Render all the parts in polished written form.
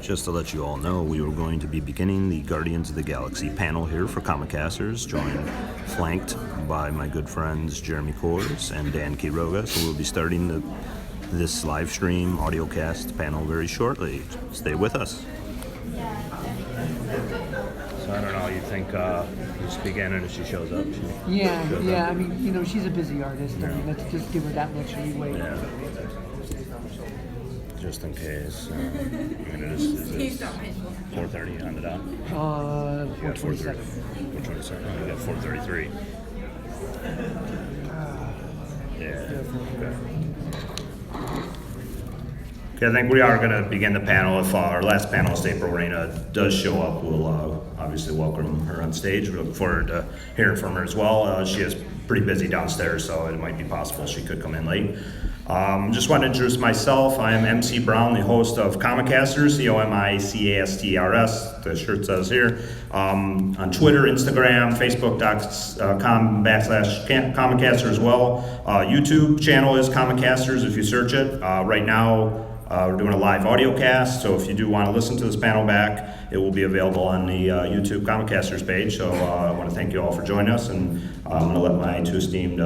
Just to let you all know, we were going to be beginning the Guardians of the Galaxy panel here for Comicasters, flanked by my good friends Jeremy Kors and Dan Quiroga. So we'll be starting this live stream Audiocast panel very shortly. Stay with us. So I don't know, you think just begin and if she shows up? Yeah. I mean, she's a busy artist. Yeah. I mean, let's just give her that much leeway. Yeah. Just in case. It is 4:30 on the dot? 4:27. 4:27. You got 4:33. Yeah. Okay, I think we are going to begin the panel. If our last panelist, April Reyna, does show up, we'll obviously welcome her on stage. We look forward to hearing from her as well. She is pretty busy downstairs, so it might be possible she could come in late. Just want to introduce myself. I am MC Brown, the host of Comicasters, Comicasters, the shirt says here, on Twitter, Instagram, Facebook.com/Comicasters as well. YouTube channel is Comicasters if you search it. Right now, we're doing a live audio cast, so if you do want to listen to this panel back, it will be available on the YouTube Comicasters page. So I want to thank you all for joining us, and I'm going to let my two esteemed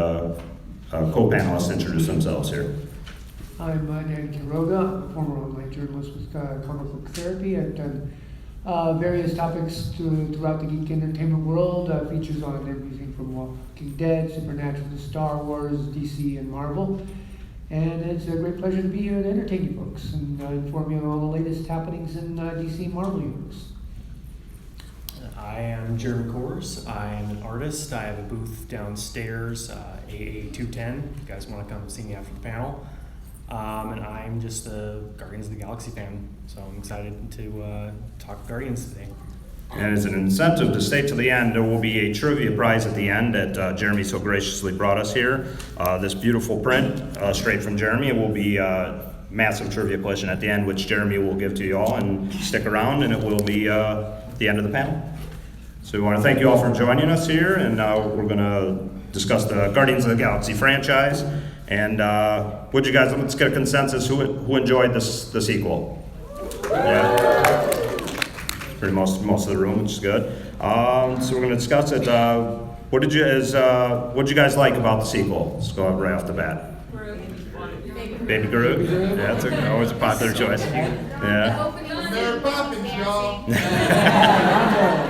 co-panelists introduce themselves here. I'm Dan Quiroga, former online journalist with Comic Book Therapy. I've done various topics throughout the geek entertainment world, features on everything from Walking Dead, Supernatural to Star Wars, DC, and Marvel. And it's a great pleasure to be here to entertain you folks and inform you on all the latest happenings in DC Marvel universe. I am Jeremy Kors. I am an artist. I have a booth downstairs, AA210. If you guys want to come see me after the panel. And I'm just a Guardians of the Galaxy fan, so I'm excited to talk Guardians today. And as an incentive to stay to the end, there will be a trivia prize at the end that Jeremy so graciously brought us here. This beautiful print, straight from Jeremy. It will be a massive trivia question at the end, which Jeremy will give to you all, and stick around, and it will be the end of the panel. So we want to thank you all for joining us here, and we're going to discuss the Guardians of the Galaxy franchise. And would you guys, let's get a consensus, who enjoyed the sequel? Yeah. Pretty most of the room, which is good. So we're going to discuss it. What did you guys like about the sequel? Let's go right off the bat. Baby Groot? Yeah, that's always a popular choice. Yeah. They're popping, y'all.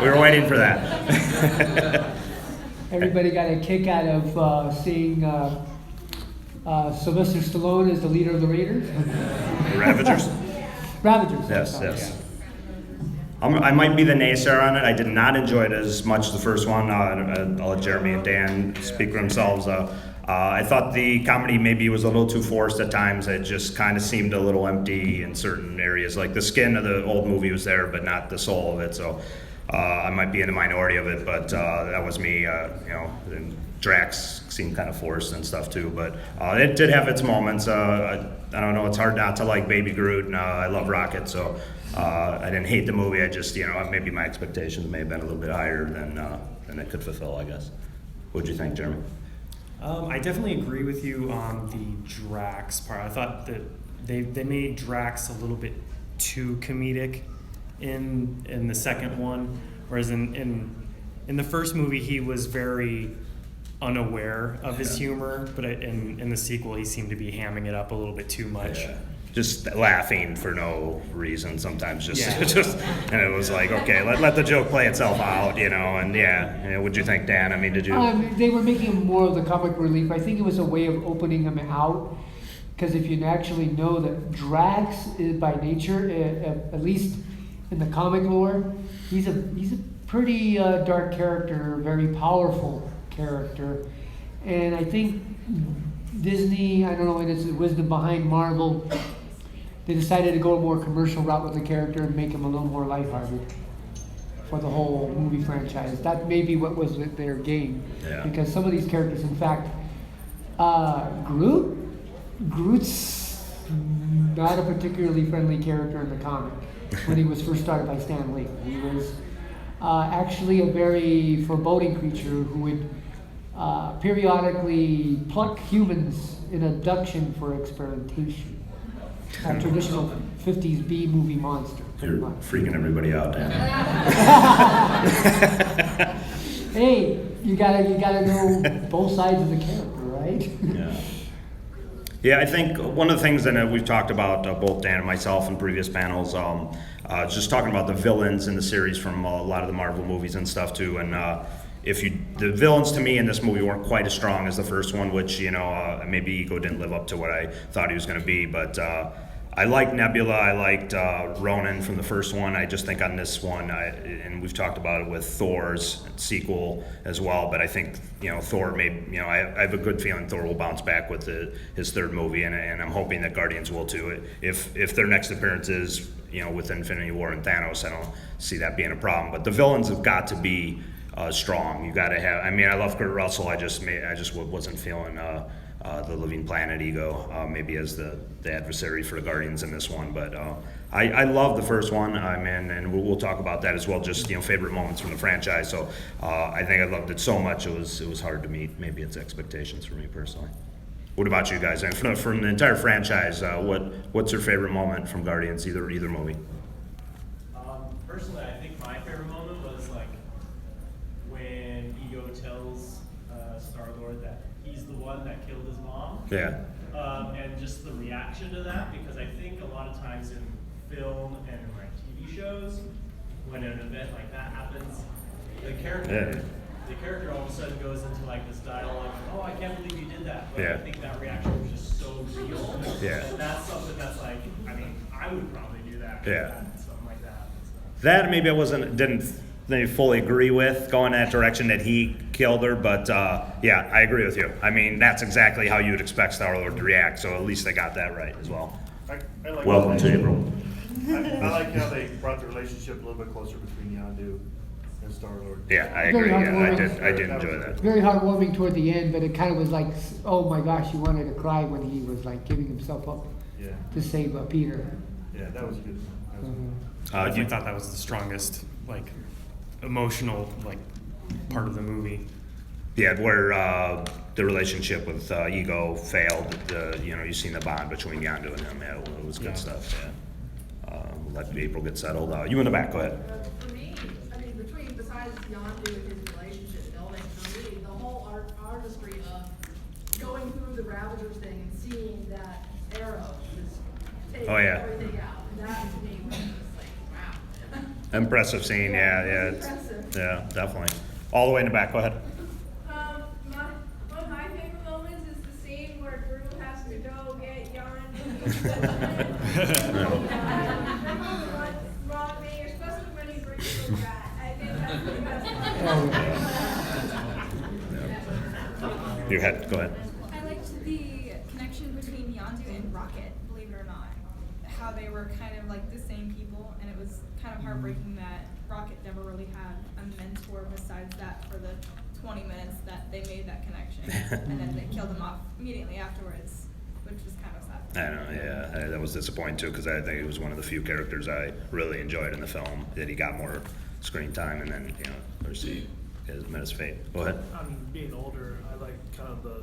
We were waiting for that. Everybody got a kick out of seeing Sylvester Stallone as the leader of the Raiders. The Ravagers? Ravagers. Yes. Yeah. I might be the naysayer on it. I did not enjoy it as much as the first one. I'll let Jeremy and Dan speak for themselves. I thought the comedy maybe was a little too forced at times. It just kind of seemed a little empty in certain areas. Like the skin of the old movie was there, but not the soul of it. So I might be in the minority of it, but that was me. Drax seemed kind of forced and stuff too, but it did have its moments. I don't know. It's hard not to like Baby Groot, and I love Rocket, so I didn't hate the movie. I just, maybe my expectations may have been a little bit higher than it could fulfill, I guess. What'd you think, Jeremy? I definitely agree with you on the Drax part. I thought that they made Drax a little bit too comedic in the second one, whereas in the first movie he was very unaware of his humor, but in the sequel he seemed to be hamming it up a little bit too much. Yeah. Just laughing for no reason sometimes, and it was like, okay, let the joke play itself out, and what'd you think, Dan? I mean, did you? They were making more of the comic relief. I think it was a way of opening him out, because if you actually know that Drax is by nature, at least in the comic lore, he's a pretty dark character, very powerful character, and I think Disney, I don't know, it's the wisdom behind Marvel, they decided to go a more commercial route with the character and make him a little more lighthearted for the whole movie franchise. That may be what was their game, because some of these characters, in fact, Groot's not a particularly friendly character in the comic when he was first started by Stan Lee. He was actually a very foreboding creature who would periodically pluck humans in abduction for experimentation. A traditional 50s B-movie monster. pretty You're much. freaking everybody out, Dan. Hey, you gotta know both sides of the character, right? Yeah. Yeah, I think one of the things that we've talked about, both Dan and myself in previous panels, just talking about the villains in the series from a lot of the Marvel movies and stuff too. And the villains to me in this movie weren't quite as strong as the first one, which, maybe Ego didn't live up to what I thought he was going to be. But I liked Nebula, I liked Ronan from the first one. I just think on this one, and we've talked about it with Thor's sequel as well, but I think, Thor I have a good feeling Thor will bounce back with his third movie, and I'm hoping that Guardians will too. If their next appearance is, with Infinity War and Thanos, I don't see that being a problem. But the villains have got to be strong. You got to have, I love Kurt Russell, I just wasn't feeling the Living Planet Ego, maybe as the adversary for the Guardians in this one. But I love the first one, and we'll talk about that as well, just favorite moments from the franchise. So I think I loved it so much, it was hard to meet maybe its expectations for me personally. What about you guys? And from the entire franchise, what's your favorite moment from Guardians, either movie? Personally, I think my favorite moment was like when Ego tells Star-Lord that he's the one that killed his mom. Yeah. And just the reaction to that, because I think a lot of times in film and in like TV shows, when an event like that happens, the character all of a sudden goes into like this dialogue, oh, I can't believe you did that. But I think that reaction was just so real. Yeah. And that's something that's like, I would probably do that. Yeah. Something like that. That maybe didn't maybe fully agree with going that direction that he killed her, but yeah, I agree with you. That's exactly how you would expect Star-Lord to react, so at least they got that right as well. I like Welcome to April. I like how they brought the relationship a little bit closer between Yondu and Star-Lord. Yeah, I Very agree. Yeah, heartwarming. I did enjoy that. Very heartwarming toward the end, but it kind of was like, oh my gosh, you wanted to cry when he was like giving himself up Yeah, to save Peter. yeah, that was good. That was Mhm. good. I definitely thought that was the strongest, emotional, part of the movie. Yeah, where the relationship with Ego failed. You've seen the bond between Yondu and him. Yeah, it was good Yeah. stuff. Yeah. Let April get settled. You in the back. Go ahead. For me, besides Yondu and his relationship building, for me, the whole artistry of going through the Ravagers thing and seeing that arrow just take Oh, yeah. everything out, that to me was just like, wow. Impressive scene. Yeah. Impressive. Yeah, definitely. All the way in the back. Go ahead. One of my favorite moments is the scene where Drew has to go get Jan. Wrong thing, especially when he brings the rat. I think that's the best. You had. Go ahead. I liked the connection between Yondu and Rocket, believe it or not. How they were kind of like the same people, and it was kind of heartbreaking that Rocket never really had a mentor besides that for the 20 minutes that they made that connection. And then they killed him off immediately afterwards, which was kind of sad. I know, yeah, that was disappointing too, because I think he was one of the few characters I really enjoyed in the film. That he got more screen time, and then of course he met his fate. Go ahead. Being older, I like kind of the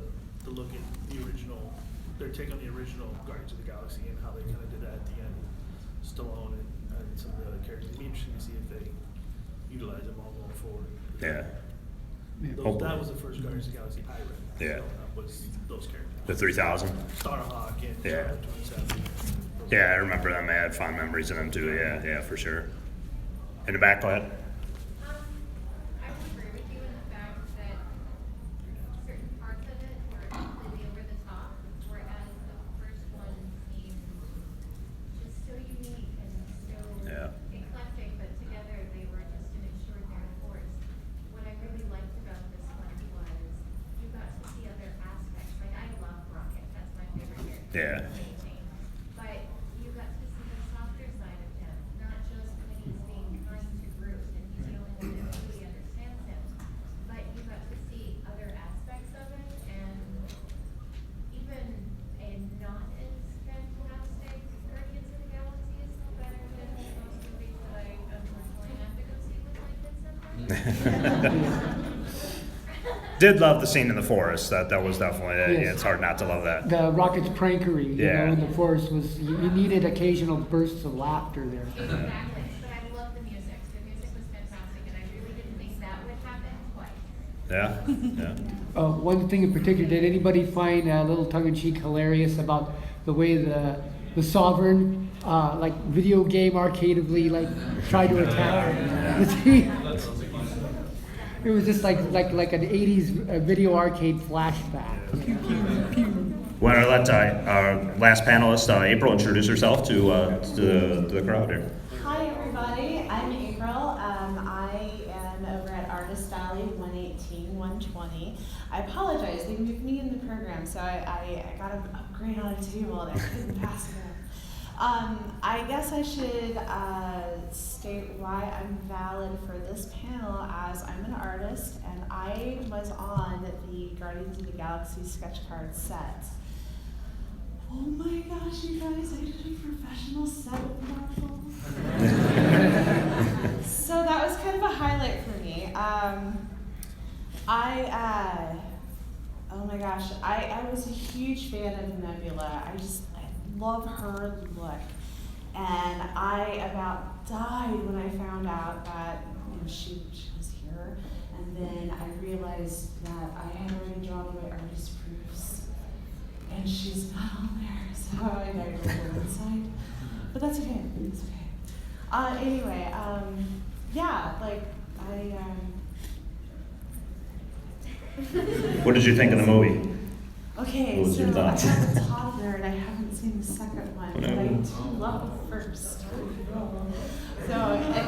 look at the original, their take on the original Guardians of the Galaxy and how they kind of did that at the end. Stallone and some of the other characters. It'd be interesting to see if they utilize them all going forward. Yeah. That was the first Guardians of the Galaxy I read. Yeah. Was those characters. The 3000. Starhawk and Yeah. 27. Yeah, I remember them. I had fond memories of them too. Yeah, for sure. In the back, go ahead. I would agree with you in the fact that certain parts of it were completely over the top, whereas the first one seemed just so unique and so eclectic, but together they were just an extraordinary force. What I really liked about this one was you got to see other aspects. Like, I love Rocket, that's my favorite character. Yeah. Amazing. But you got to see the softer side of him, not just when he's being kind to Bruce and he's the only one that really understands him, but you got to see other aspects of it, and even a not as fantastic Guardians of the Galaxy is still better than most movies that I unfortunately have to go see with my kids sometimes. Did love the scene in the forest. That was definitely, Yes. it's hard not to love that. The Rocket's prankery, you Yeah. know, in the forest was, you needed occasional bursts of laughter there. Exactly, but I love the music. The music was fantastic, and I really didn't think that would happen twice. Yeah, yeah. One thing in particular, did anybody find a little tongue-in-cheek hilarious about the way the Sovereign, like video game arcadeably, like tried to attack? It was just like an '80s video arcade flashback. Pew, pew, pew. Why don't I let our last panelist, April, introduce herself to the crowd here. Hi everybody, I'm April. I am over at Artist Alley 118, 120. I apologize, they moved me in the program, so I got an upgrade on a table and I couldn't pass it up. I guess I should state why I'm valid for this panel, as I'm an artist and I was on the Guardians of the Galaxy sketch card set. Oh my gosh, you guys, I did a professional set with Marvel. So that was kind of a highlight for me. Oh my gosh, I was a huge fan of Nebula. I love her look. And I about died when I found out that she was here. And then I realized that I had already drawn my artist proofs. And she's not on there, so I died a little inside. But that's okay, it's okay. Anyway, yeah, like, What did you think of the movie? Okay, What was so your thoughts? I have a toddler and I haven't seen the second one, but I do love the first. So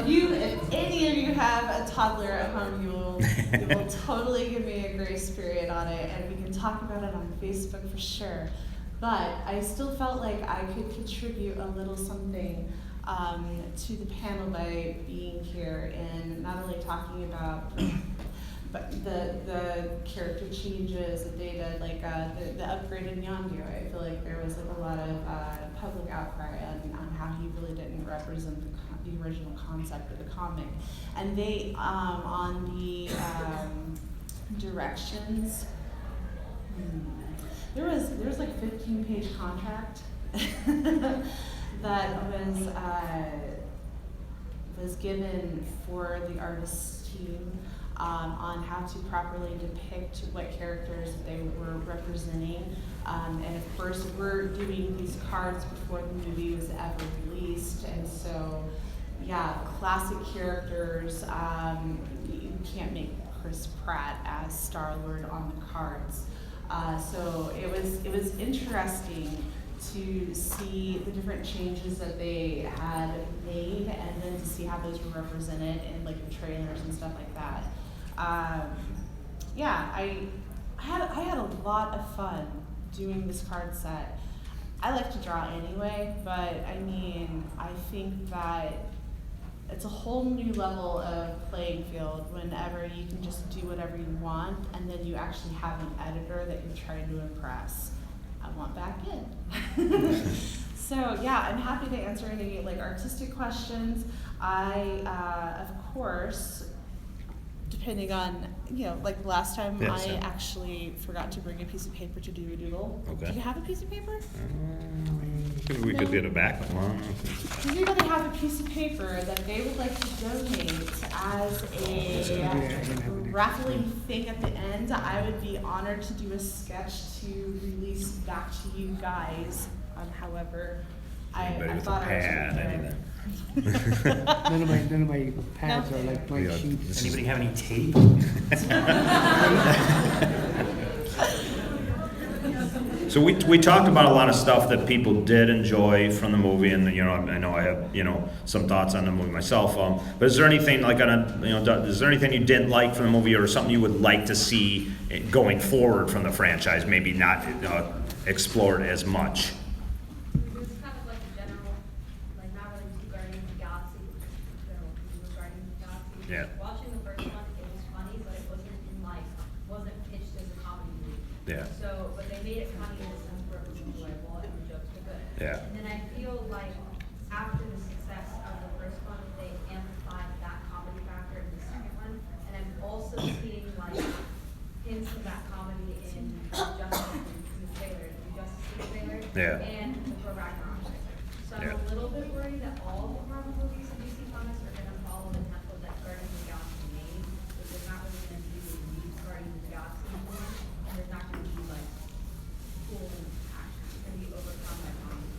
if any of you have a toddler at home, you will totally give me a grace period on it, and we can talk about it on Facebook for sure. But I still felt like I could contribute a little something to the panel by being here and not only talking about but the character changes, the data, like the upgraded Yondu. I feel like there was like a lot of public outcry on how he really didn't represent the original concept of the comic. And they, on the directions, there was like 15-page contract that was given for the artist's team on how to properly depict what characters they were representing. And of course, we're doing these cards before the movie was ever released, and so, yeah, classic characters. You can't make Chris Pratt as Star-Lord on the cards. So it was interesting to see the different changes that they had made, and then to see how those were represented in like the trailers and stuff like that. Yeah, I had a lot of fun doing this card set. I like to draw anyway, but I mean, I think that it's a whole new level of playing field whenever you can just do whatever you want, and then you actually have an editor that you're trying to impress. I want back in. So yeah, I'm happy to answer any like artistic questions. Of course, depending on, like last time, Yes, I yeah. actually forgot to bring a piece of paper to do a doodle. Okay. Do you have a piece of paper? We could get it back. Does anybody have a piece of paper that they would like to donate as a raffling thing at the end? I would be honored to do a sketch to release back to you guys on however Anybody I with a thought pad, I was anything? None of my pads No. are like blank Yeah, sheets. this is- Anybody have any tape? So we talked about a lot of stuff that people did enjoy from the movie, and I know I have some thoughts on the movie myself. But is there anything like is there anything you didn't like from the movie, or something you would like to see going forward from the franchise? Maybe not explored as much. It was kind of like a general, like not really to Guardians of the Galaxy, general, it was Guardians of the Galaxy. Yeah. Watching the first one, it was funny, but it wasn't pitched as a comedy movie. Yeah. So, but they made it funny in the sense where it was enjoyable and the jokes were good. Yeah. And then I feel like after the success of the first one, they amplified that comedy factor in the second one. And I'm also seeing like hints Yeah. and Thor Ragnarok. So I'm Yeah. a little bit worried that all the Marvel movies and DC comics are gonna follow the template that Guardians of the Galaxy made, but they're not really gonna do the new Guardians of the Galaxy anymore, and there's not gonna be like cool action. It's gonna be overcome by comics.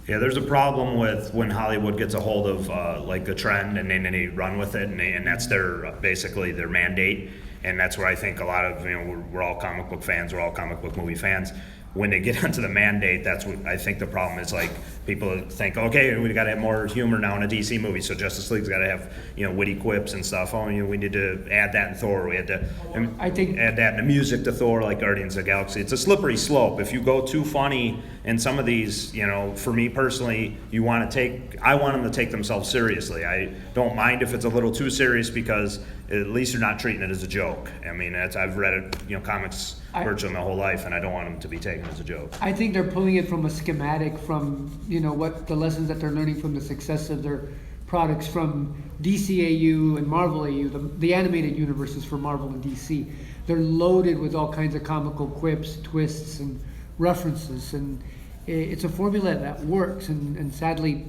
Yeah, there's a problem with when Hollywood gets a hold of like the trend and then they run with it, and that's their basically their mandate, and that's where I think a lot of we're all comic book fans, we're all comic book movie fans. When they get onto the mandate, that's what I think the problem is. Like people think, okay, we got to have more humor now in a DC movie, so Justice League's got to have witty quips and stuff. Oh, we need to add that in Thor. We had to add that in the music to Thor, like Guardians of the Galaxy. It's a slippery slope. If you go too funny in some of these, for me personally, I want them to take themselves seriously. I don't mind if it's a little too serious because at least you're not treating it as a joke. I mean, I've read it, comics virtually my whole life, and I don't want them to be taken as a joke. I think they're pulling it from a schematic from, what the lessons that they're learning from the success of their products from DCAU and Marvel AU, the animated universes for Marvel and DC. They're loaded with all kinds of comical quips, twists, and references, and it's a formula that works, and sadly,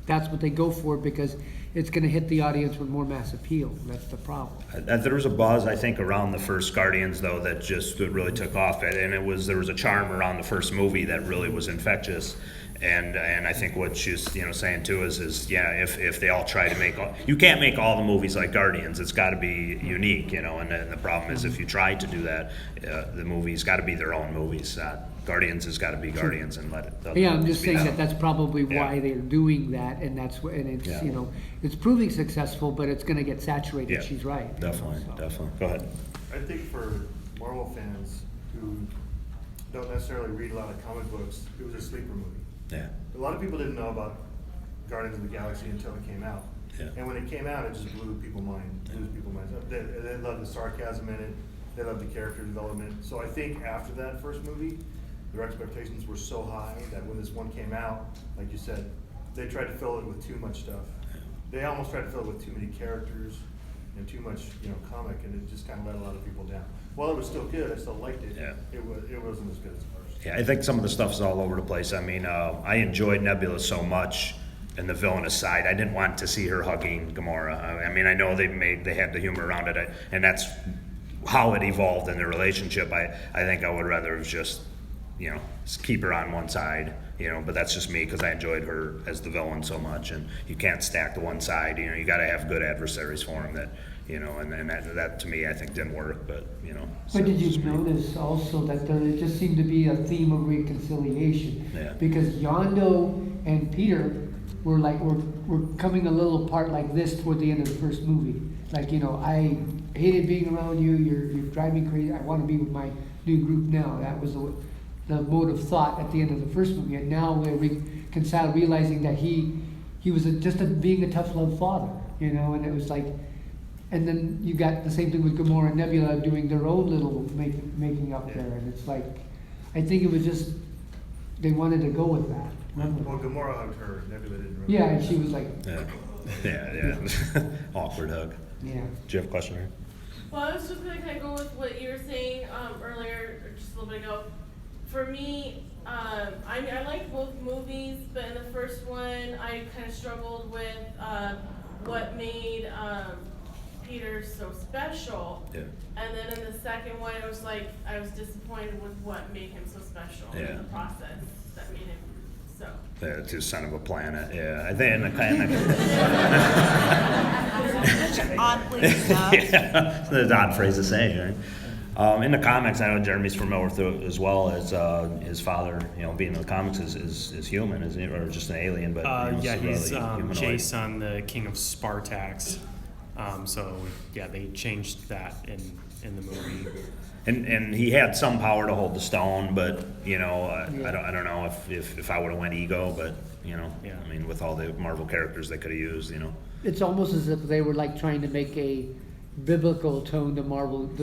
that's what they go for because it's going to hit the audience with more mass appeal. That's the problem. There was a buzz, I think, around the first Guardians, though, that really took off, and there was a charm around the first movie that really was infectious. And I think what she's saying too is if they all try to make you can't make all the movies like Guardians. It's got to be unique, and the problem is if you try to do that, the movies got to be their own movies. Guardians has got to be Guardians and let it. Yeah, I'm just saying that. that's probably why they're doing that, and it's it's proving successful, but it's going to get saturated. Yeah, she's right. Definitely. Go ahead. I think for Marvel fans who don't necessarily read a lot of comic books, it was a sleeper movie. Yeah. A lot of people didn't know about Guardians of the Galaxy until it came out. Yeah. And when it came out, it just blew people's minds. They loved the sarcasm in it. They loved the character development. So I think after that first movie, their expectations were so high that when this one came out, like you said, they tried to fill it with too much stuff. They almost tried to fill it with too many characters and too much, comic, and it just kind of let a lot of people down. While it was still good, I still liked it. Yeah. It wasn't as good as the first. Yeah, I think some of the stuff's all over the place. I mean, I enjoyed Nebula so much, and the villainous side. I didn't want to see her hugging Gamora. I mean, I know they had the humor around it, and that's how it evolved in their relationship. I think I would rather have just keep her on one side, but that's just me because I enjoyed her as the villain so much, and you can't stack the one side, you got to have good adversaries for him that, and that to me I think didn't work, but, But did you notice also that there just seemed to be a theme of reconciliation? Yeah. Because Yondu and Peter were coming a little apart like this toward the end of the first movie. Like, I hated being around you, you're driving me crazy, I want to be with my new group now. That was the mode of thought at the end of the first movie, and now we're reconciled, realizing that he was being a tough love father, and it was like, and then you got the same thing with Gamora and Nebula doing their own little making up there, and it's like, I think it was just, they wanted to go with that. Well, Gamora hugged her, Nebula didn't really. Yeah, and she was like, yeah. Awkward hug. yeah. Do you have a question here? Well, I was just going to kind of go with what you were saying earlier, or just a little bit ago. For me, I like both movies, but in the first one, I kind of struggled with what made Peter so special. Yeah. And then in the second one, it was like I was disappointed with what made him so special in the process that made him so. Yeah, to son of a planet. Yeah, I think in the kind of Oddly enough. yeah, it's an odd phrase to say, right? In the comics, I know Jeremy's familiar with it as well as his father. Being in the comics is human, isn't he, or just an alien? But yeah, he's humanoid. Jason, the king of Spartax. So yeah, they changed that in the movie. And he had some power to hold the stone, but I don't know if I would have went ego, but Yeah. I mean, with all the Marvel characters they could have used, It's almost as if they were like trying to make a biblical tone to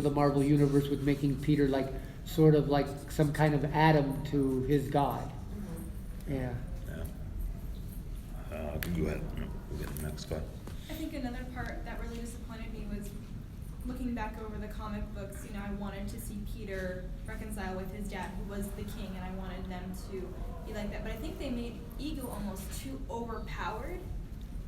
the Marvel universe with making Peter like sort of like some kind of Adam to his God. Yeah. Go ahead. We'll get the next one. I think another part that really disappointed me was looking back over the comic books, you know, I wanted to see Peter reconcile with his dad, who was the king, and I wanted them to be like that. But I think they made Ego almost too overpowered,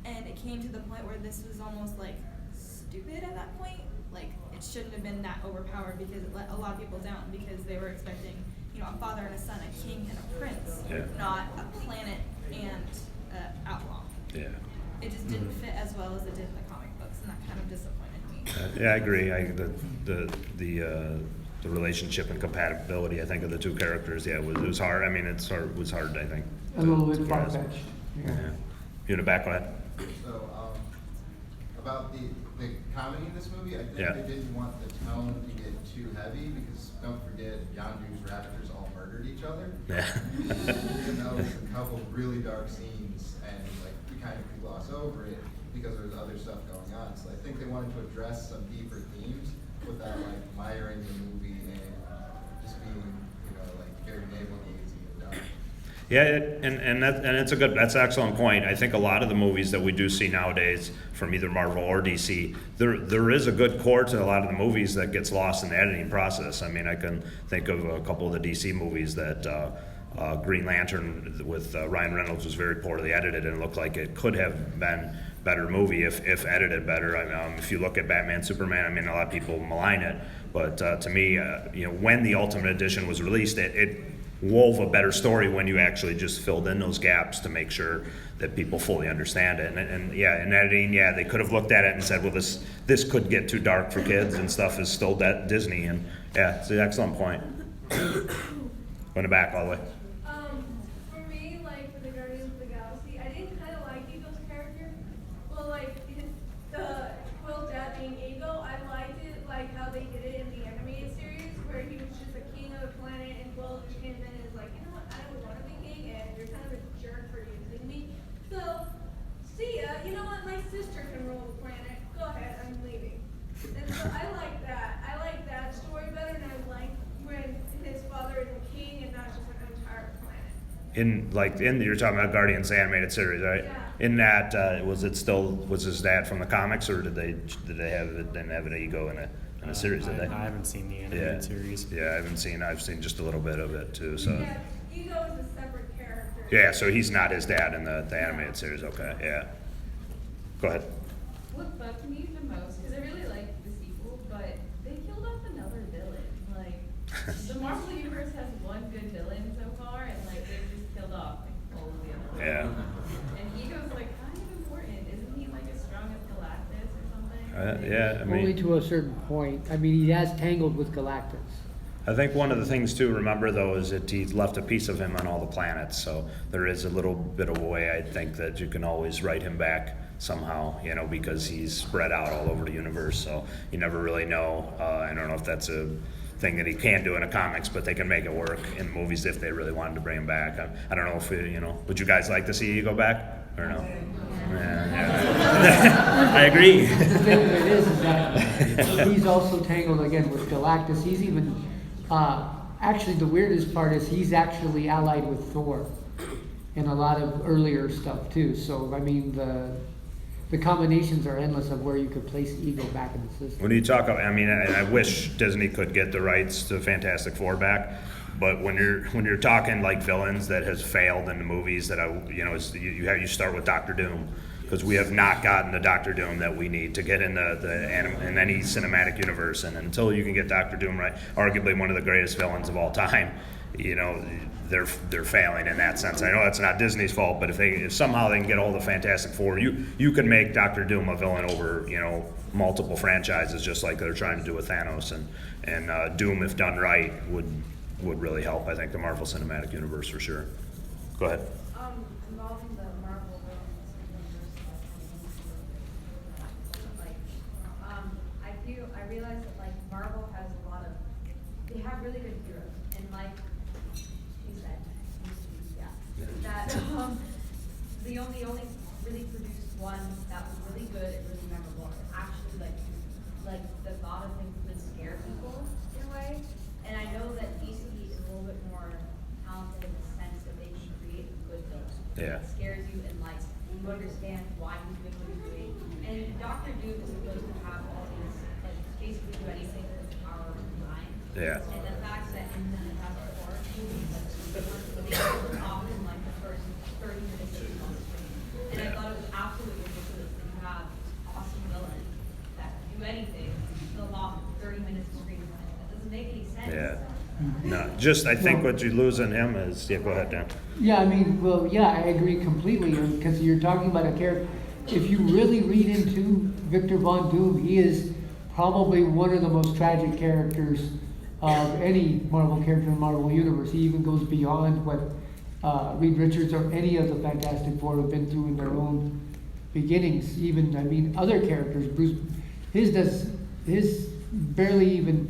and it came to the point where this was almost like stupid at that point. Like, it shouldn't have been that overpowered because it let a lot of people down because they were expecting, you know, a father and a son, a king and a prince, not a planet and an outlaw. Yeah. It just didn't fit as well as it did in the comic books, and that kind of disappointed me. Yeah, I agree. The relationship and compatibility, I think, of the two characters, yeah, it was hard. I mean, it was hard, I think. A little bit to grasp. far-fetched. Yeah. You in the back, go ahead. So, about the comedy in this movie, I think Yeah. they didn't want the tone to get too heavy because don't forget, Yondu's raptors all murdered each other. Yeah. Even though there's a couple really dark scenes and like we kind of could gloss over it because there's other stuff going on. So I think they wanted to address some deeper themes without like miring the movie and just being, you know, like very navel-gazing and dumb. Yeah, it's a good, that's an excellent point. I think a lot of the movies that we do see nowadays from either Marvel or DC, there is a good core to a lot of the movies that gets lost in the editing process. I mean, I can think of a couple of the DC movies that Green Lantern with Ryan Reynolds was very poorly edited and it looked like it could have been better movie if edited better. If you look at Batman, Superman, I mean, a lot of people malign it, but to me, you know, when the Ultimate Edition was released, it wove a better story when you actually just filled in those gaps to make sure that people fully understand it. And yeah, in editing, yeah, they could have looked at it and said, well, this could get too dark for kids and stuff is still Disney. And yeah, it's an excellent point. Going back all the way. For me, like for the Guardians of the Galaxy, I didn't kind of like Ego's character. Well, like Quill's dad being Ego, I liked it, like how they did it in the animated series, where he was just a king of a planet, and Quill just came in and is like, you know what, I don't want to be king, and you're kind of a jerk for using me. So, see ya. You know what, my sister can rule the planet. Go ahead, I'm leaving. And so I like that. I like that story better, and I like when his father is a king and not just an entire planet. You're talking about Guardians animated series, right? Yeah. In that, was his dad from the comics, or didn't have an Ego in a series? Did they? I haven't seen the animated series. Yeah, I've seen just a little bit of it too. So. Yeah, Ego is a separate character. Yeah, so he's not his dad in the animated series. Okay, yeah. Go ahead. What bugged me the most, because I really liked the sequel, but they killed off another villain. Like, the Marvel Universe has one good villain so far, and like they've just killed off like all of the other ones. Yeah. And Ego's like kind of important. Isn't he like as strong as Galactus or something? Yeah, I mean, Only to a certain point. I mean, he has tangled with Galactus. I think one of the things to remember though is that he's left a piece of him on all the planets, so there is a little bit of a way I think that you can always write him back somehow, you know, because he's spread out all over the universe, so you never really know. I don't know if that's a thing that he can do in the comics, but they can make it work in movies if they really wanted to bring him back. I don't know if, you know, would you guys like to see you go back or no? Yeah. I agree. The thing of it is that he's also tangled again with Galactus. He's even, actually the weirdest part is he's actually allied with Thor in a lot of earlier stuff too. So, I mean, the combinations are endless of where you could place Ego back in the system. When you talk about, I mean, I wish Disney could get the rights to Fantastic Four back, but when you're talking like villains that has failed in the movies, that you start with Doctor Doom, because we have not gotten the Doctor Doom that we need to get in in any cinematic universe, and until you can get Doctor Doom right, arguably one of the greatest villains of all time, you know, they're failing in that sense. I know that's not Disney's fault, but if somehow they can get all the Fantastic Four, you can make Doctor Doom a villain over, you know, multiple franchises, just like they're trying to do with Thanos, and Doom, if done right, would really help, I think, the Marvel Cinematic Universe for sure. Go ahead. Involving the Marvel villains I realize that like Marvel has a lot of, they have really good heroes, and like he said, that the only really produced one that was really good and really memorable, and actually like the thought of things would scare people in a way. And I know that DC is a little bit more talented in the sense that they can create a good villain. Yeah. It scares you and like you understand why he's doing what he's doing. And Doctor Doom is supposed to have all these like basically do anything with the power of the mind. Yeah. And the fact that in the Fantastic Four movies, they killed off in like the first 30 minutes of the screen. And I thought it was absolutely ridiculous that you have awesome villains that do anything, kill off 30 minutes of screen time. That doesn't make any sense. Yeah. No, just I think what you lose in him is, yeah, go ahead, Dan. Yeah, I mean, well, yeah, I agree completely, because you're talking about a character. If you really read into Victor Von Doom, he is probably one of the most tragic characters of any Marvel character in the Marvel Universe. He even goes beyond what Reed Richards or any of the Fantastic Four have been through in their own beginnings. Even, I mean, other characters, his barely even,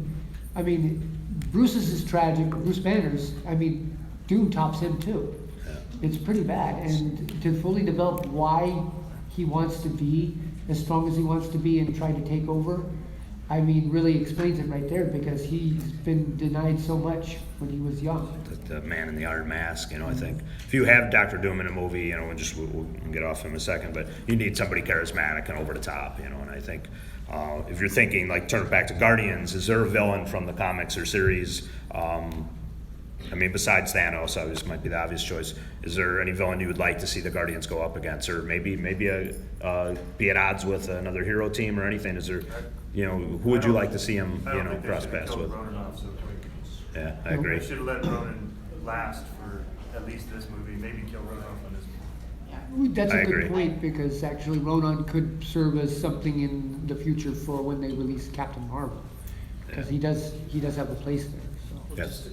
I mean, Bruce's is tragic, Bruce Banner's, I mean, Doom tops him too. It's pretty bad, and to fully develop why he wants to be as strong as he wants to be and try to take over, I mean, really explains it right there, because he's been denied so much when he was young. The man in the iron mask, you know, I think if you have Dr. Doom in a movie, you know, we'll get off him in a second, but you need somebody charismatic and over the top, you know, and I think if you're thinking, like, turn it back to Guardians, is there a villain from the comics or series, I mean, besides Thanos, this might be the obvious choice, is there any villain you would like to see the Guardians go up against, or maybe be at odds with another hero team or anything? Is there, you know, who would you like to see him, you know, cross paths with? Yeah, I agree. They should have let Ronan last for at least this movie, maybe kill Ronan off on this movie. That's I a good agree. point, because actually Ronan could serve as something in the future for when they release Captain Marvel, because he does have a place there. So. Yes.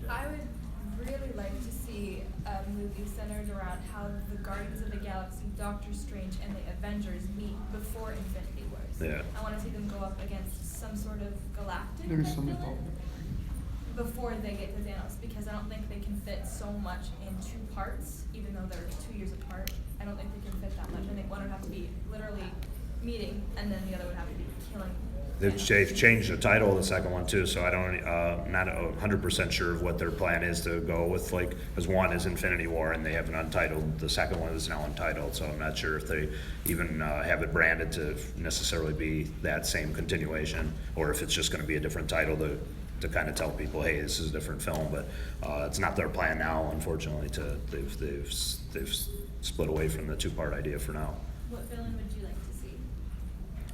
I would really like to see a movie centered around how the Guardians of the Galaxy, Doctor Strange, and the Avengers meet before Infinity Wars. Yeah. I want to see them go up against some sort of galactic There's some villain involvement. before they get to Thanos, because I don't think they can fit so much in 2 parts, even though they're 2 years apart. I don't think they can fit that much. I think one would have to be literally meeting, and then the other would have to be killing. They've changed the title of the second one too, so I don't, not 100% sure of what their plan is to go with, like, because one is Infinity War and they have an untitled, the second one is now untitled, so I'm not sure if they even have it branded to necessarily be that same continuation, or if it's just going to be a different title to kind of tell people, hey, this is a different film, but it's not their plan now, unfortunately. They've split away from the 2-part idea for now. What villain would you like to see?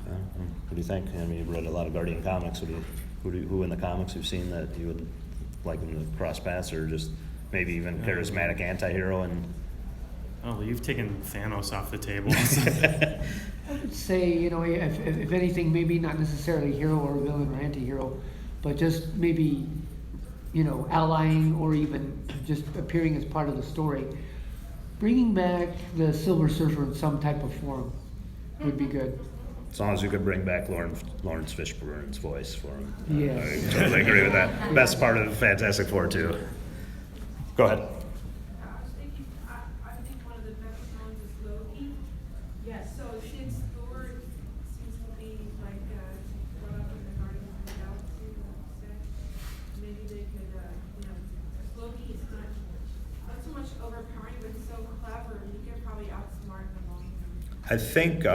What do you think? I mean, you've read a lot of Guardian comics. Who in the comics you've seen that you would like them to cross paths, or just maybe even charismatic anti-hero? And Oh, well, you've taken Thanos off the table. I would say, you know, if anything, maybe not necessarily hero or villain or anti-hero, but just maybe, you know, allying or even just appearing as part of the story. Bringing back the Silver Surfer in some type of form would be good. as long as you could bring back Lawrence Fishburne's voice for him. Yes. I totally agree with that. Best part of Fantastic Four, too. Go ahead. I think one of the best ones is Loki. Yes. So since Thor seems to be like brought up in the Guardians of the Galaxy set, maybe they could, you know, 'cause Loki is not so much overpowering, but so clever. He could probably outsmart them all. I think,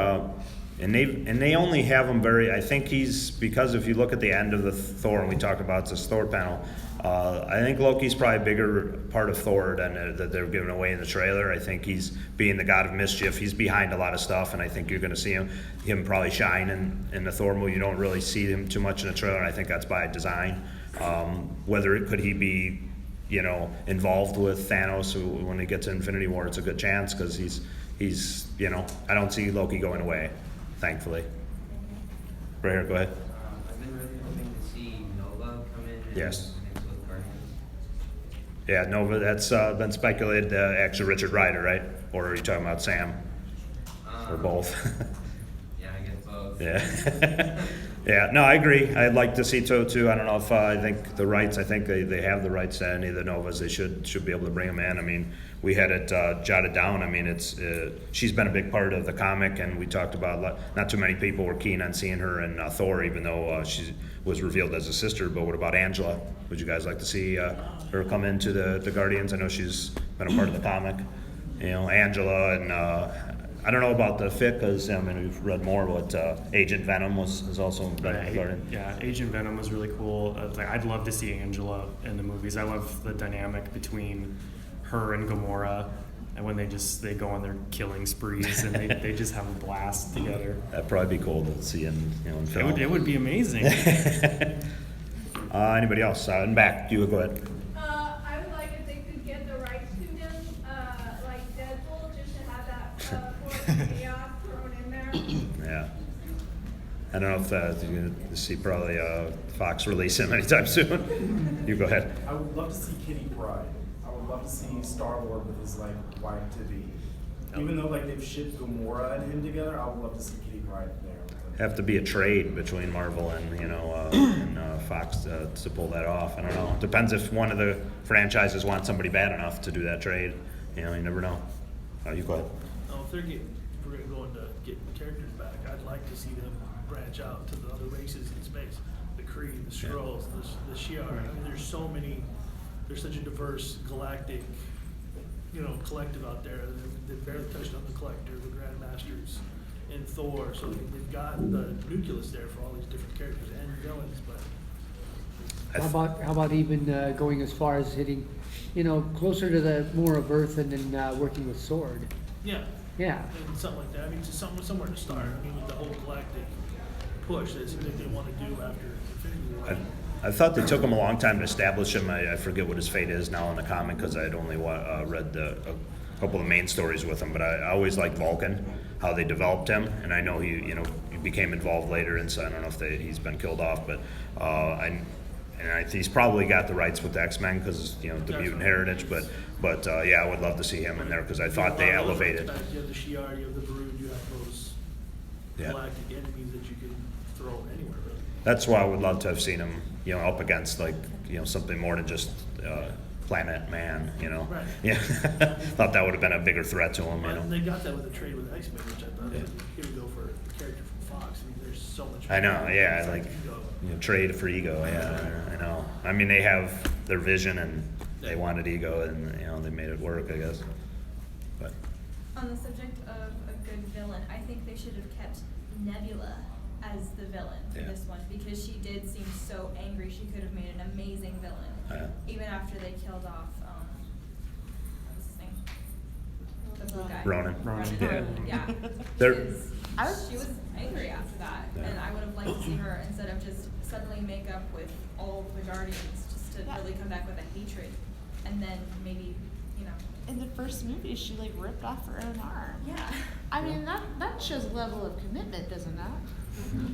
and they only have him very. I think he's, because if you look at the end of the Thor, and we talked about this Thor panel, I think Loki's probably a bigger part of Thor than that they're giving away in the trailer. I think he's being the god of mischief. He's behind a lot of stuff, and I think you're going to see him probably shine in the Thor movie. You don't really see him too much in the trailer, and I think that's by design. Could he be, you know, involved with Thanos when he gets to Infinity War? It's a good chance, because he's, you know, I don't see Loki going away, thankfully. Right here, go ahead. I've been really hoping to see Nova come in and Yes. mix with Guardians. Yeah, Nova, that's been speculated, actually Richard Rider, right? Or are you talking about Sam? Or both? Yeah, I guess both. Yeah. Yeah, no, I agree. I'd like to see too. I don't know if I think the rights, I think they have the rights to any of the Novas. They should be able to bring them in. I mean, we had it jotted down. I mean, she's been a big part of the comic, and we talked about not too many people were keen on seeing her in Thor, even though she was revealed as a sister. But what about Angela? Would you guys like to see her come into the Guardians? I know she's been a part of the comic. You know, Angela and I don't know about the fit, because I mean, we've read more, but Agent Venom is also been Right. regarded. Yeah, Agent Venom was really cool. Like, I'd love to see Angela in the movies. I love the dynamic between her and Gamora, and when they go on their killing sprees and they just have a blast together. That'd probably be cool to see in in film. It would be amazing. Anybody else? In back, you go ahead. I would like if they could get the rights to him, like Deadpool, just to have that force of chaos thrown in there. Yeah. I don't know if you're going to see probably Fox release him anytime soon. You go ahead. I would love to see Kitty Pryde. I would love to see Star-Lord with his like wife to be. Even though like they've shipped Gamora and him together, I would love to see Kitty Pryde there. Have to be a trade between Marvel and Fox to pull that off. I don't know. Depends if one of the franchises wants somebody bad enough to do that trade. You never know. You go ahead. Oh, if we're going to go into getting characters back, I'd like to see them branch out to the other races in space. The Kree, the Skrulls, the Shi'ar. I mean, there's so many, there's such a diverse galactic, collective out there. They barely touched on the Collector, the Grandmasters, and Thor. So they've got the nucleus there for all these different characters and villains. But How about even going as far as hitting, closer to the more of Earth and then working with Sword? yeah, Yeah. and something like that. I mean, just somewhere to start. I mean, with the whole galactic push that it seems like they want to do after Infinity War. I thought they took him a long time to establish him. I forget what his fate is now in the comic, because I'd only read a couple of the main stories with him. But I always liked Vulcan, how they developed him, and I know he became involved later, and so I don't know if he's been killed off, but he's probably got the rights with the X-Men because the mutant heritage. But yeah, I would love to see him in there because I thought they elevated. You have the Shi'ar, you have the Brood, you have those galactic enemies that you can throw anywhere. Really. That's why I would love to have seen him, up against something more than just Planet Man, Right. Yeah, thought that would have been a bigger threat to him, And they got that with the trade with X-Men, which I thought, here we go for a character from Fox. I mean, there's so much. I know, yeah, It's like ego. trade for ego, yeah, I know. I mean, they have their vision and they wanted ego, and they made it work, I guess. But On the subject of a good villain, I think they should have kept Nebula as the villain for this one, because she did seem so angry. She could have made an amazing villain, even after they killed off what's his name? The blue guy. Ronan. Yeah. They're- She was angry after that, and I would have liked to see her, instead of just suddenly make up with all the Guardians, just to really come back with a hatred, and then maybe, In the first movie, she ripped off her own arm. Yeah. I mean, that shows a level of commitment, doesn't that?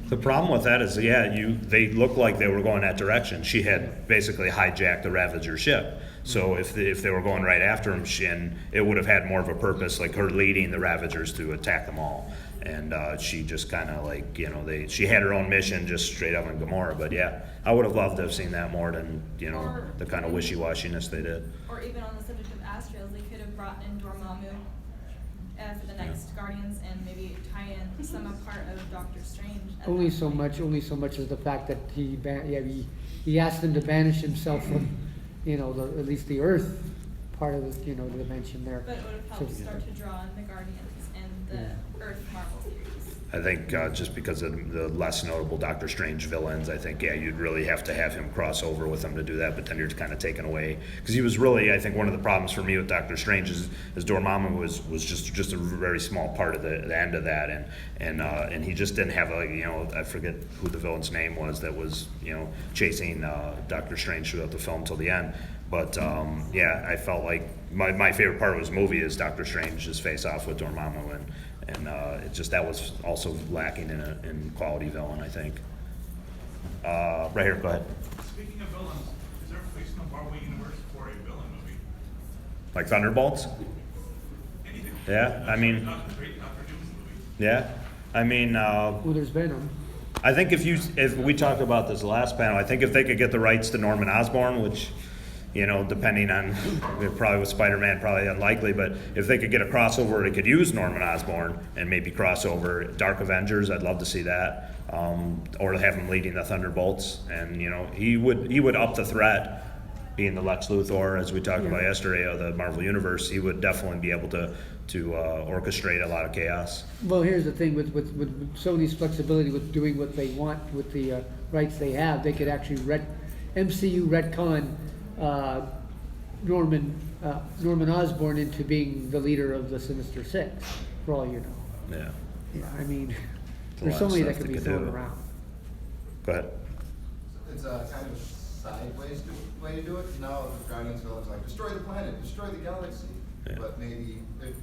The problem with that is, they looked like they were going that direction. She had basically hijacked the Ravager ship. So if they were going right after him, and it would have had more of a purpose, like her leading the Ravagers to attack them all. And she just kind of she had her own mission just straight up on Gamora. But yeah, I would have loved to have seen that more than, the kind of wishy-washiness they did. Or even on the subject of Astrials, they could have brought in Dormammu for the next Guardians, and maybe tie in some part of Doctor Strange. Only so much as the fact that he asked him to banish himself from, at least the Earth part of the, the dimension there. But it would have helped start to draw in the Guardians and the Earth Marvel series. I think just because of the less notable Doctor Strange villains, I think, you'd really have to have him cross over with them to do that, but then you're kind of taken away. Because he was really, I think, one of the problems for me with Doctor Strange is Dormammu was just a very small part of the end of that, and he just didn't have I forget who the villain's name was that was, chasing Doctor Strange throughout the film till the end. But I felt like my favorite part of his movie is Doctor Strange's face off with Dormammu, and that was also lacking in quality villain, I think. Right here, go ahead. Speaking of villains, is there a place in the Marvel Universe for a villain movie? Like Thunderbolts? Anything. Yeah, I mean. Great Dr. Doom's movie. Yeah, I mean. Well, there's Venom. I think if we talked about this last panel, I think if they could get the rights to Norman Osborn, which, depending on, probably with Spider-Man, probably unlikely, but if they could get a crossover, they could use Norman Osborn and maybe crossover Dark Avengers. I'd love to see that, or have him leading the Thunderbolts, and he would up the threat, being the Lex Luthor, as we talked about yesterday, of the Marvel Universe. He would definitely be able to orchestrate a lot of chaos. Well, here's the thing with Sony's flexibility with doing what they want with the rights they have. They could actually MCU retcon Norman Osborn into being the leader of the Sinister Six, for all you know. Yeah. Yeah, I mean, It's a there's lot so of many stuff that could they be could thrown do. around. Go ahead. It's a kind of sideways way to do it. Now the Guardians villains like destroy the planet, destroy the galaxy. Yeah. But maybe if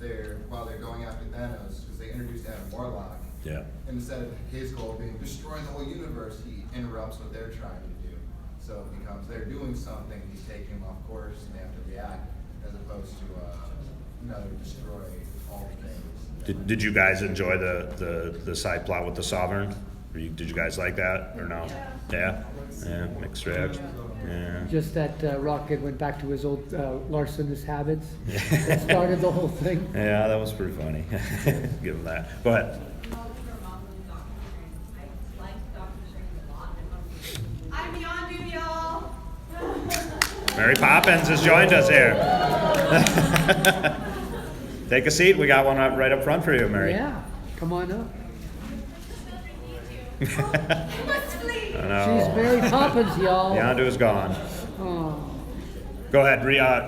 while they're going after Thanos, because they introduced Adam Warlock, Yeah. and instead of his goal being destroy the whole universe, he interrupts what they're trying to do. So it becomes they're doing something, he's taking them off course, and they have to react, as opposed to destroy all the things. Did you guys enjoy the side plot with the Sovereign? Did you guys like that or no? Yeah. Yeah. Mixed reaction. Yeah. Just that Rocket went back to his old larcenous habits. That started the whole thing. Yeah, that was pretty funny. Give him that. Go ahead. I'm Yondu, y'all. Mary Poppins has joined us here. Take a seat. We got one right up front for you, Mary. Yeah, come on up. I know. She's Mary Poppins, y'all. Yondu is gone. Oh. Go ahead.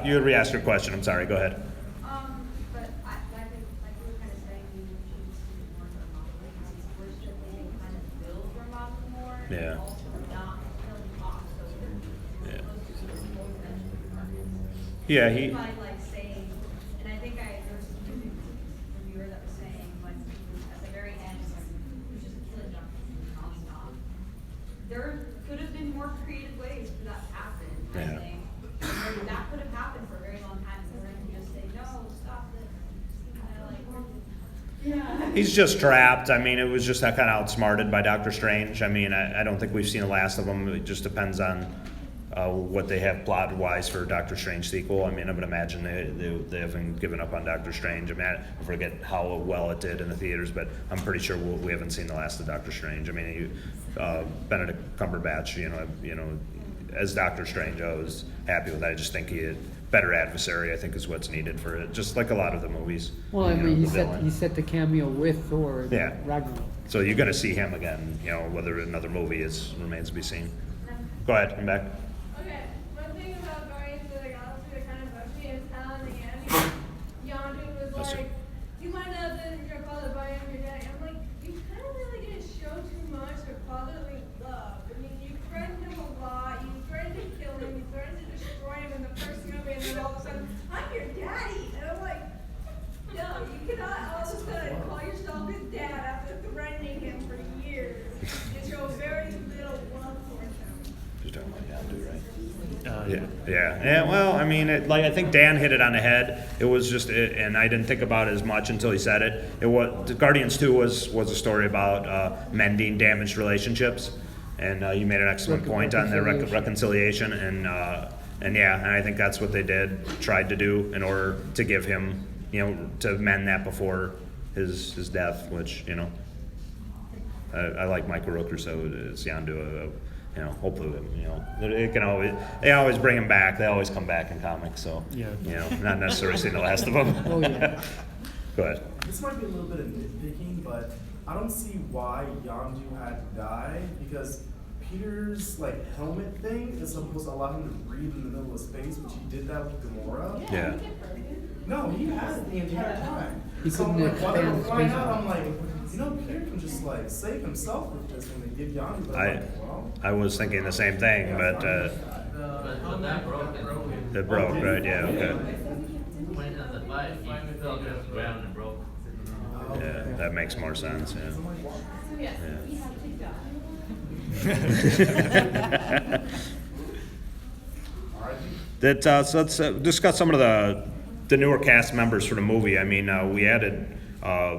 You re-ask your question. I'm sorry. Go ahead. But like you were kind of saying, you should see more of Marvel because he's worshiping and kind of build for Marvel more. Yeah. And also not killing off so Yeah. yeah. Yeah, he. By like saying, and I think there was a reviewer that was saying when he was at the very end, when he was just killing nonstop. There could have been more creative ways for that to happen. Yeah. I think. And that could have happened for a very long time, so then you just say, no, stop this. Yeah. He's just trapped. I mean, it was just that kind of outsmarted by Doctor Strange. I mean, I don't think we've seen the last of him. It just depends on what they have plot-wise for Doctor Strange sequel. I mean, I would imagine they haven't given up on Doctor Strange. I mean, I forget how well it did in the theaters, but I'm pretty sure we haven't seen the last of Doctor Strange. I mean, Benedict Cumberbatch, you know, as Doctor Strange, I was happy with that. I just think he had better adversary, I think, is what's needed for it, just like a lot of the movies. Well, I mean, the villain. he set the cameo with Thor in Yeah. Ragnarok. So you're going to see him again, whether another movie remains to be seen. Go ahead, come back. Okay, one thing about Guardians of the Galaxy that kind of bugs me is how in the end, Yondu was Yes, sir. like, you might not have been your father, but I am your daddy. I'm like, you kind of really didn't show too much of fatherly love. I mean, you threatened him a lot, you threatened to kill him, you threatened to destroy him in the first movie, and then all of a sudden, I'm your daddy. And I'm like, no, you cannot all of a sudden call yourself his dad after threatening him for years and show very little love for him. You're talking about Yondu, right? Yeah. Yeah. Well, I mean, I think Dan hit it on the head. It was just, and I didn't think about it as much until he said it. It was Guardians 2 was a story about mending damaged relationships, and you made an excellent point on the reconciliation, and I think that's what they tried to do in order to give him, to mend that before his death, which I like Michael Rooker, so it's Yondu. Hopefully, they always bring him back. They always come back in comics, so not necessarily seeing the last of them. Oh, yeah. Go ahead. This might be a little bit of nitpicking, but I don't see why Yondu had to die, because Peter's helmet thing is supposed to allow him to breathe in the middle of space, which he did that with Gamora. Yeah. No, he had it the entire time. He So couldn't while they were expand flying space. out, I'm like, Peter can just save himself with this when they give Yondu. But I'm like, well, I was thinking the same thing, but that broke. it broke, right? Yeah. Okay. When the fight, he fell to the ground and broke. Yeah, that makes more sense. Yeah. So yes, Yeah. we have to die. So let's discuss some of the newer cast members for the movie. I mean, we added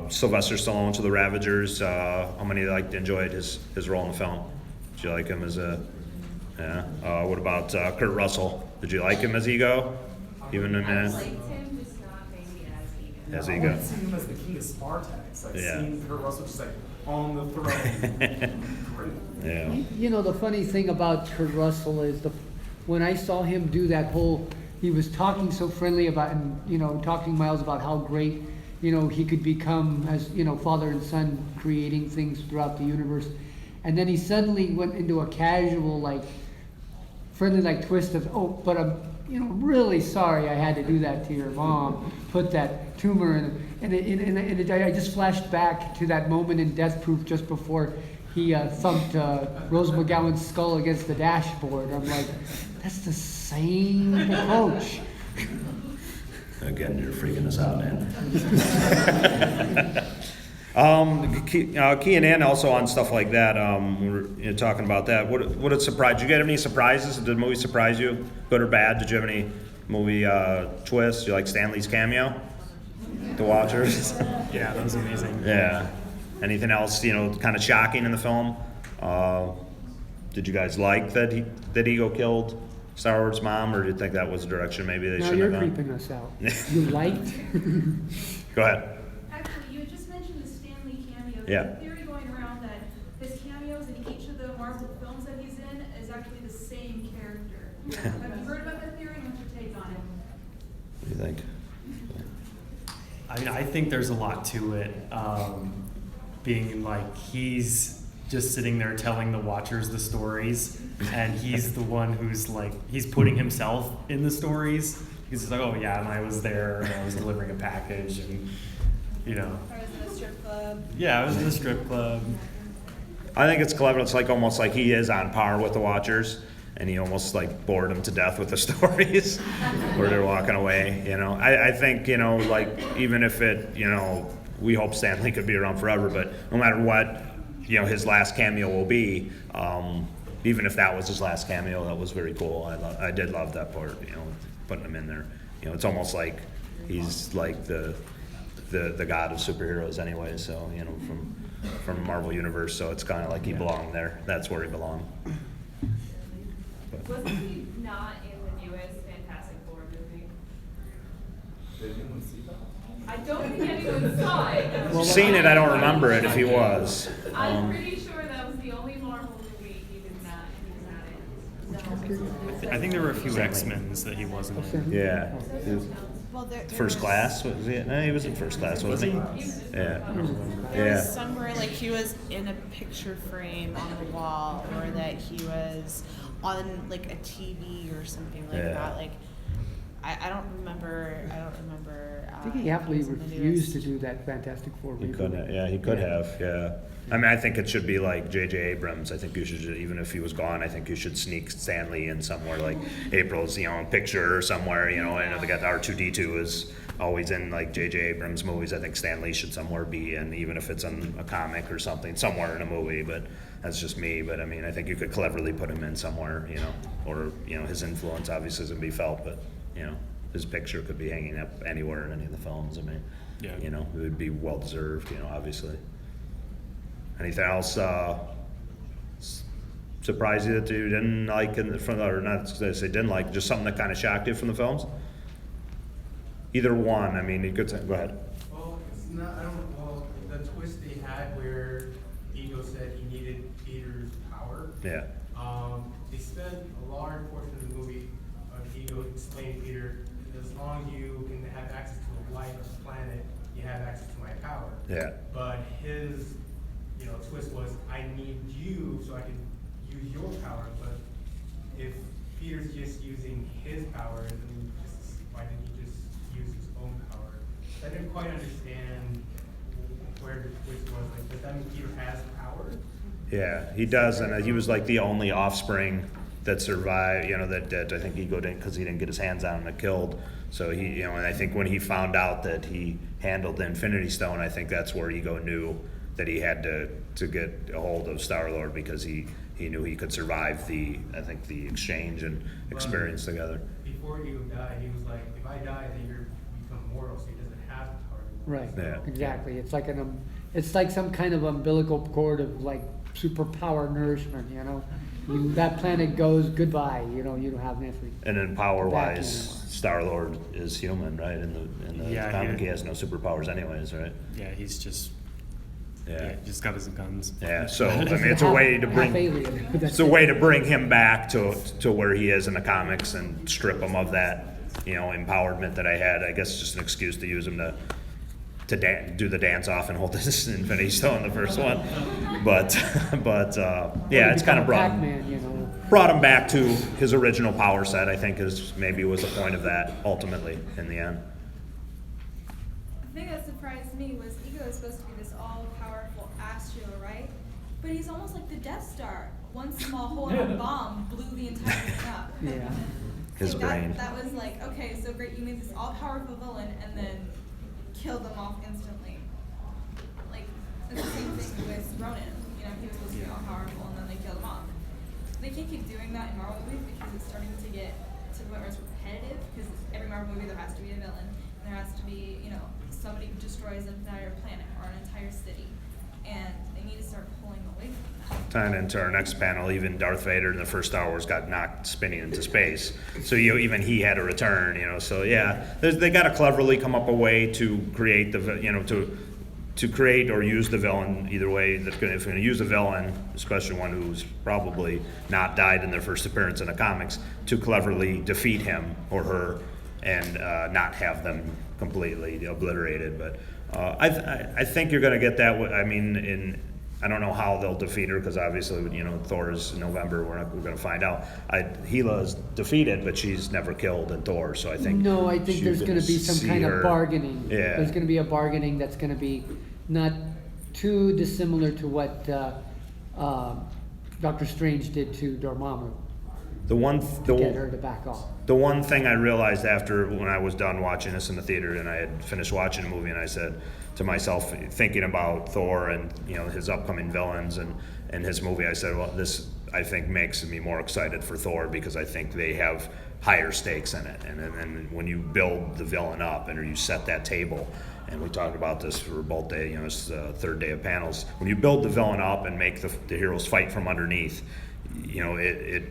Sylvester Stallone to the Ravagers. How many enjoyed his role in the film? Did you like him as a? Yeah. What about Kurt Russell? Did you like him as Ego? Even in I liked him, just not maybe as Ego. as I Ego. want to see him as the king of Spartax. Yeah. Seeing Kurt Russell just on the throne. Great. Yeah. The funny thing about Kurt Russell is when I saw him do that whole, he was talking so friendly about, and talking miles about how great he could become, as father and son, creating things throughout the universe. And then he suddenly went into a casual, like, friendly, like, twist of, oh, but I'm, really sorry I had to do that to your mom. Put that tumor in, and I just flashed back to that moment in Death Proof just before he thumped Rose McGowan's skull against the dashboard. I'm like, that's the same approach. Again, you're freaking us out, man. Key and Ann also on stuff like that. We're talking about that. What did surprise you? Get any surprises? Did the movie surprise you, good or bad? Did you have any movie twists? You like Stan Lee's cameo? The Watchers. Yeah, that was amazing. Yeah. Anything else, kind of shocking in the film? Did you guys like that Ego killed Star-Lord's mom, or did you think that was the direction maybe they Now shouldn't you're have gone? creeping us out. You liked? Go ahead. Actually, you had just mentioned the Stan Lee cameo. Yeah. There's a theory going around that his cameos in each of the Marvel films that he's in is actually the same character. Have you heard about that theory? What's your take on it? What do you think? I mean, I think there's a lot to it. Being like he's just sitting there telling the Watchers the stories, and he's the one who's like he's putting himself in the stories. He's just like, oh yeah, and I was there, and I was delivering a package, and I was in a strip club. yeah, I was in the strip club. I think it's clever. It's like almost like he is on par with the Watchers, and he almost like bored them to death with the stories where they're walking away. I think like even if it we hope Stan Lee could be around forever, but no matter what his last cameo will be, even if that was his last cameo, that was very cool. I did love that part. Putting him in there. It's almost like he's like the god of superheroes anyway. So from Marvel Universe, so it's kind of like he belonged there. That's where he belonged. Wasn't he not in the newest Fantastic Four movie? Did anyone see that? I don't think anyone saw it. Seen it, I don't remember it if he was. I'm pretty sure that was the only Marvel movie he was not in. So. I think there were a few X-Men's that he wasn't in. Yeah. Well, there First was- Class, was he? No, he was in First Class, wasn't he? Yeah. There Yeah. was somewhere like he was in a picture frame on the wall, or that he was on like a TV or something like Yeah. that. Like, I don't remember. I think he happily refused to do that Fantastic Four He reboot. could, yeah, he could have, yeah. I mean, I think it should be like J.J. Abrams. I think you should, even if he was gone, I think you should sneak Stan Lee in somewhere, like April's, picture or somewhere. I know they got the R2-D2 is always in like J.J. Abrams movies. I think Stan Lee should somewhere be in, even if it's in a comic or something, somewhere in a movie. But that's just me. But I mean, I think you could cleverly put him in somewhere, or his influence obviously is gonna be felt, but his picture could be hanging up anywhere in any of the films. I mean, Yeah. it would be well deserved, obviously. Anything else surprise you that you didn't like or not to say didn't like, just something that kind of shocked you from the films? Either one. I mean, you could say, go ahead. Well, it's not, well, the twist they had where Ego said he needed Peter's power. Yeah. They spent a large portion of the movie of Ego explaining to Peter, as long as you can have access to a life on the planet, you have access to my power. Yeah. But his, twist was, I need you so I can use your power. But if Peter's just using his power, then why didn't he just use his own power? I didn't quite understand where the twist was. Like, does that mean Peter has power? Yeah, he does, and he was like the only offspring that survived. That I think Ego didn't, because he didn't get his hands on him and killed. So he, and I think when he found out that he handled the Infinity Stone, I think that's where Ego knew that he had to get a hold of Star-Lord, because he knew he could survive the exchange and experience together. Before Ego died, he was like, if I die, then you become mortal, so he doesn't have the power anymore. Right. Yeah. Exactly. It's like it's like some kind of umbilical cord of like superpower nourishment. That planet goes goodbye. You don't have anything. And then power-wise, Vacuum. Star-Lord is human, right? In the Yeah, comic, yeah. he has no superpowers, anyways, right? Yeah, he's just Yeah. just got his guns. Yeah, so I mean, it's a way to bring him back to where he is in the comics and strip him of that, empowerment that I had. I guess it's just an excuse to use him to do the dance off and hold this Infinity Stone in the first one, but yeah, it's kind of Pac-Man, you know. brought him back to his original power set. I think is maybe was the point of that ultimately in the end. The thing that surprised me was Ego is supposed to be this all-powerful astral, right? But he's almost like the Death Star. One small hole in a bomb blew the entire thing up. Yeah. His brain. That was like, okay, so great, you made this all-powerful villain and then killed them off instantly. Like, it's the same thing with Ronan. You know, he was supposed to be all-powerful and then they killed him off. They can't keep doing that in Marvel movies because it's starting to get to the point where it's repetitive, because every Marvel movie there has to be a villain, and there has to be, you know, somebody who destroys an entire planet or an entire city, and they need to start pulling away from that. Tying into our next panel, even Darth Vader in the first Star Wars got knocked spinning into space. So even he had to return, you know. So yeah, they got to cleverly come up a way to create to create or use the villain either way. If you're going to use a villain, especially one who's probably not died in their first appearance in the comics, to cleverly defeat him or her and not have them completely obliterated. But I think you're going to get that. I mean, I don't know how they'll defeat her because obviously, you know, Thor is November. We're going to find out. Hela's defeated, but she's never killed in Thor. So I think there's going to be some kind of bargaining. Yeah. There's going to be a bargaining that's going to be not too dissimilar to what Doctor Strange did to Dormammu. To get her to back off. The one thing I realized after when I was done watching this in the theater and I had finished watching the movie, and I said to myself, thinking about Thor and, you know, his upcoming villains and his movie, I said, well, this I think makes me more excited for Thor because I think they have higher stakes in it. And when you build the villain up and or you set that table, and we talked about this for both day, you know, it's the third day of panels. When you build the villain up and make the heroes fight from underneath, you know, it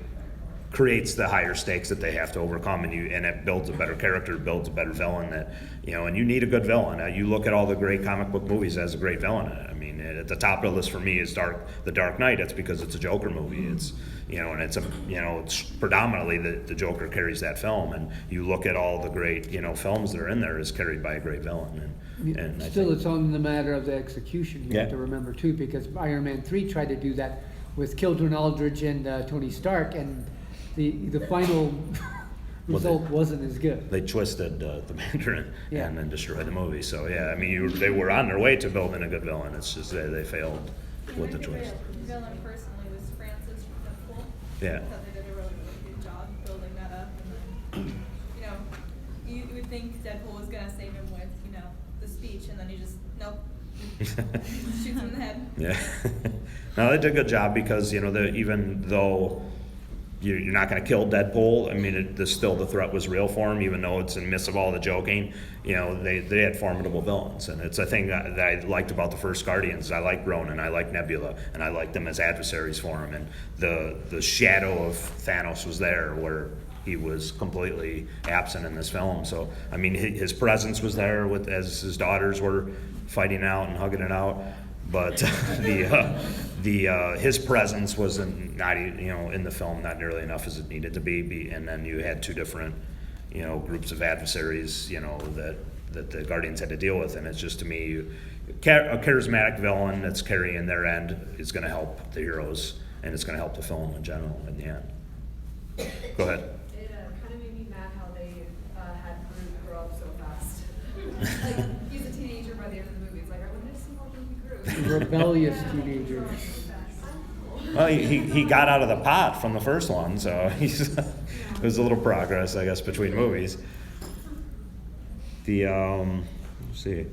creates the higher stakes that they have to overcome, and it builds a better character, builds a better villain. That, you know, and you need a good villain. You look at all the great comic book movies as a great villain. I mean, at the top of the list for me is The Dark Knight. That's because it's a Joker movie. It's, you know, and it's predominantly the Joker carries that film. And you look at all the great, you know, films that are in there is carried by a great villain. And Still, it's on the matter of the execution. You have to remember too, because Iron Man 3 tried to do that with Kildren Aldrich and Tony Stark, and the final result wasn't as good. They twisted the Mandarin and then destroyed the movie. So yeah, I mean, they were on their way to building a good villain. It's just they failed with the twist. The villain personally was Francis from Deadpool. Yeah. I thought they did a really, really good job building that up. And then, you know, you would think Deadpool was going to save him with, you know, the speech, and then he just, nope. Shoots him in the head. Yeah. No, they did a good job because, you know, even though you're not going to kill Deadpool, I mean, still the threat was real for him, even though it's in the midst of all the joking. You know, they had formidable villains, and it's a thing that I liked about the first Guardians. I like Ronan, I like Nebula, and I liked them as adversaries for him. And the shadow of Thanos was there, where he was completely absent in this film. So, I mean, his presence was there as his daughters were fighting out and hugging it out. But his presence was not, you know, in the film not nearly enough as it needed to be. And then you had two different, you know, groups of adversaries, you know, that the Guardians had to deal with. And it's just, to me, a charismatic villain that's carrying their end is going to help the heroes, and it's going to help the film in general in the end. Go ahead. It kind of made me mad how they had Groot grow up so fast. Like, he's a teenager by the end of the movie. It's like, I wanted to see more baby Groot. Rebellious teenager. Well, he got out of the pot from the first one, so there's a little progress, I guess, between movies. Let's see.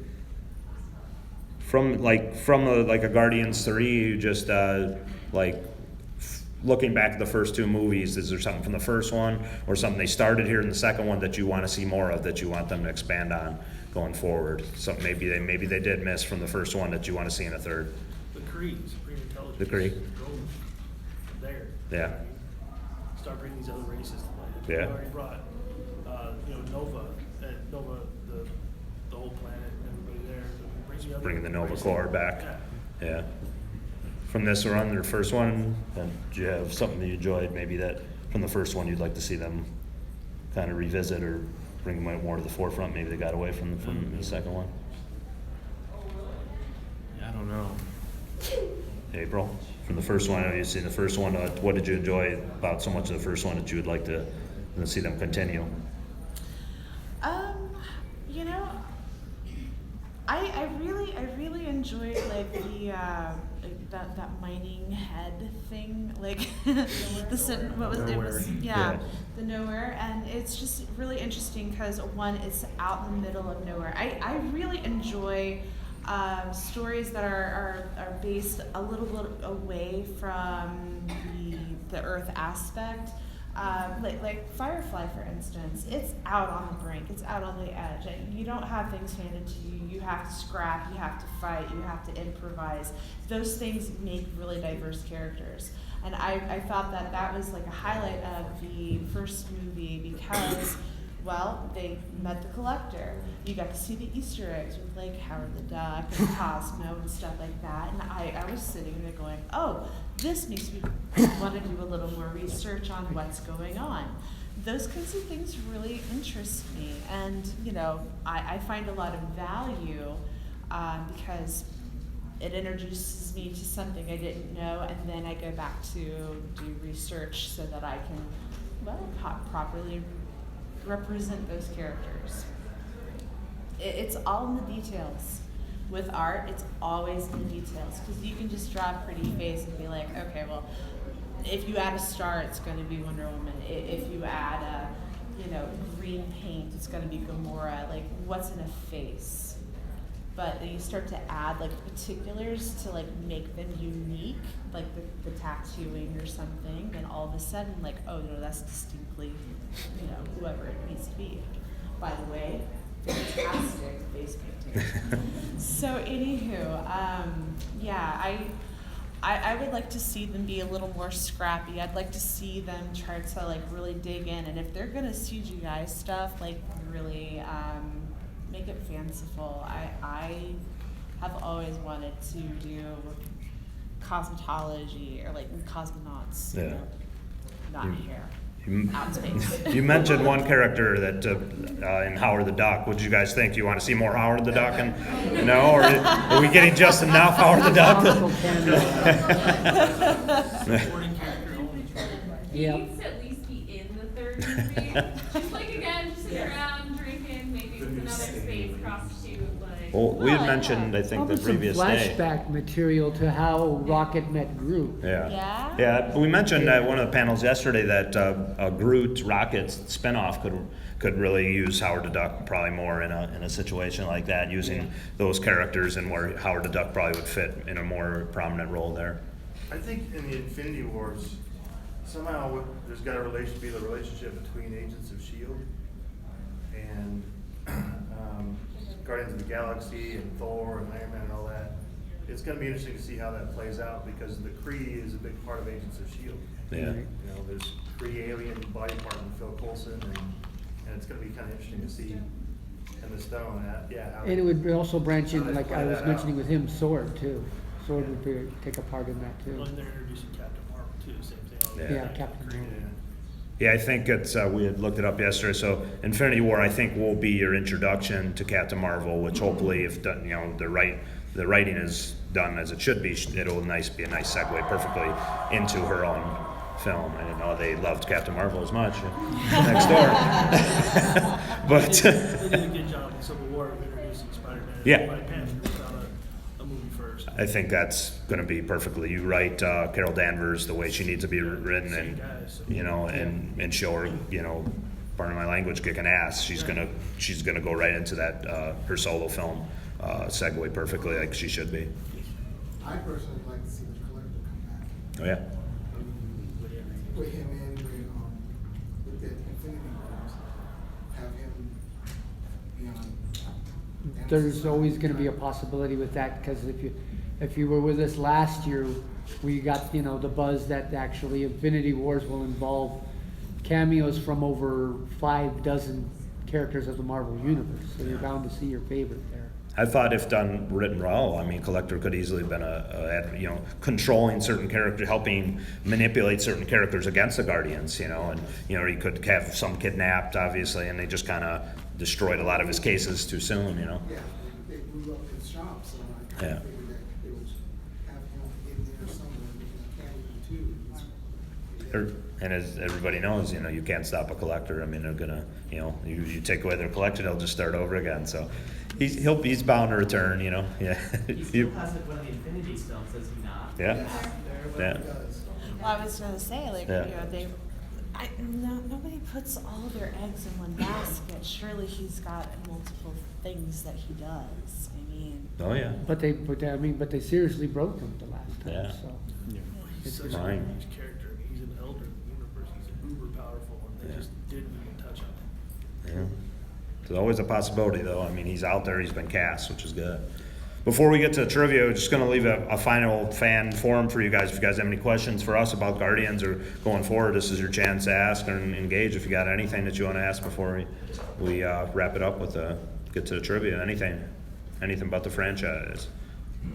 From a Guardians 3, you just looking back at the first two movies, is there something from the first one or something they started here in the second one that you want to see more of, that you want them to expand on going forward? Something maybe they did miss from the first one that you want to see in a third? The Kree, Supreme Intelligence. The Kree. There. Yeah. Start bringing these other races to play. Yeah. We already brought, Nova, the whole planet, everybody there. Bringing the Nova Corps back. Yeah. From this run, their first one, do you have something that you enjoyed, maybe that from the first one you'd like to see them kind of revisit or bring them more to the forefront? Maybe they got away from the second one. April, from the first one. Have you seen the first one? What did you enjoy about so much of the first one that you would like to see them continue? You know, I really enjoyed like the that mining head thing, like what was it was the nowhere, and it's just really interesting because one, it's out in the middle of nowhere. I really enjoy stories that are based a little bit away from the Earth aspect. Like Firefly, for instance, it's out on the brink, it's out on the edge, and you don't have things handed to you. You have to scrap, you have to fight, you have to improvise. Those things make really diverse characters. And I thought that was like a highlight of the first movie because, well, they met the Collector. You got to see the Easter eggs with like Howard the Duck and Cosmo and stuff like that. And I was sitting there going, oh, this makes me want to do a little more research on what's going on. Those kinds of things really interest me. And, you know, I find a lot of value because it introduces me to something I didn't know, and then I go back to do research so that I can, well, properly represent those characters. It's all in the details. With art, it's always in the details, because you can just draw a pretty face and be like, okay, well, if you add a star, it's going to be Wonder Woman. If you add green paint, it's going to be Gamora. Like, what's in a face? But then you start to add like particulars to like make them unique, like the tattooing or something, then all of a sudden, like, oh no, that's distinctly, whoever it needs to be. By the way, fantastic face painting. So anywho, I would like to see them be a little more scrappy. I'd like to see them try to like really dig in, and if they're gonna CGI stuff, like really make it fanciful. I have always wanted to do cosmetology or like cosmonauts. Yeah. Not hair. Out space. You mentioned one character that in Howard the Duck. What did you guys think? Do you want to see more Howard the Duck? And no, or are we getting just enough Howard the Duck? He needs to at least be in the third movie. Just like again, just sit around drinking, maybe it's another space prostitute. Like. Well, we had mentioned, I think, the previous day. Flashback material to how Rocket met Groot. Yeah. We mentioned at one of the panels yesterday that a Groot Rocket spinoff could really use Howard the Duck probably more in a situation like that, using those characters and where Howard the Duck probably would fit in a more prominent role there. I think in the Infinity Wars, somehow there's got to be the relationship between Agents of S.H.I.E.L.D. and Guardians of the Galaxy and Thor and Iron Man and all that. It's going to be interesting to see how that plays out because the Kree is a big part of Agents of S.H.I.E.L.D. Yeah. There's Kree alien body part in Phil Coulson, and it's going to be kind of interesting to see in the stone how And it would also branch in, like I was that mentioning out. with him, Sword too. Sword would take a part in that too. Well, and they're introducing Captain Marvel too, same thing. Yeah. Captain Marvel. Yeah, I think it's, we had looked it up yesterday, so Infinity War, I think, will be your introduction to Captain Marvel, which hopefully, if done, the writing is done as it should be, it'll be a nice segue perfectly into her own film. I didn't know they loved Captain Marvel as much next door. But they did a good job in Civil War of introducing Spider-Man. Yeah. Black Panther without a movie first. I think that's going to be perfectly. You write Carol Danvers the way she needs to be written, and and show her, pardon my language, kicking ass. She's gonna go right into that her solo film segue perfectly like she should be. I personally like to see the Collector come back. Oh yeah. Put him in with the Infinity Wars. Have him be on. There's always going to be a possibility with that because if you were with us last year, we got the buzz that actually Infinity Wars will involve cameos from over 6 characters of the Marvel Universe. So you're bound to see your favorite there. I thought if written well, Collector could easily have been controlling certain characters, helping manipulate certain characters against the Guardians, and he could have some kidnapped, obviously, and they just kind of destroyed a lot of his cases too soon, Yeah, they blew up his shop, so I kind of figured that they would have him in there And as everybody knows, you know, you can't stop a collector. I mean, they're gonna, you know, you take away their collection, they'll just start over again. So he's bound to return, you know. Yeah. He still has like one of the Infinity Stones, does he not? Yeah. Yeah. Well, I was gonna say, like, Yeah. you know, nobody puts all of their eggs in one basket. Surely he's got multiple things that he does. I mean. Oh yeah. But they seriously broke them the last time. Yeah. So. He's such fine. a huge character. I mean, he's an elder in the universe. He's uber powerful, and they just didn't even touch on him. Yeah. There's always a possibility, though. I mean, he's out there. He's been cast, which is good. Before we get to trivia, we're just going to leave a final fan forum for you guys. If you guys have any questions for us about Guardians or going forward, this is your chance to ask and engage. If you got anything that you want to ask before we wrap it up with get to the trivia, anything about the franchise.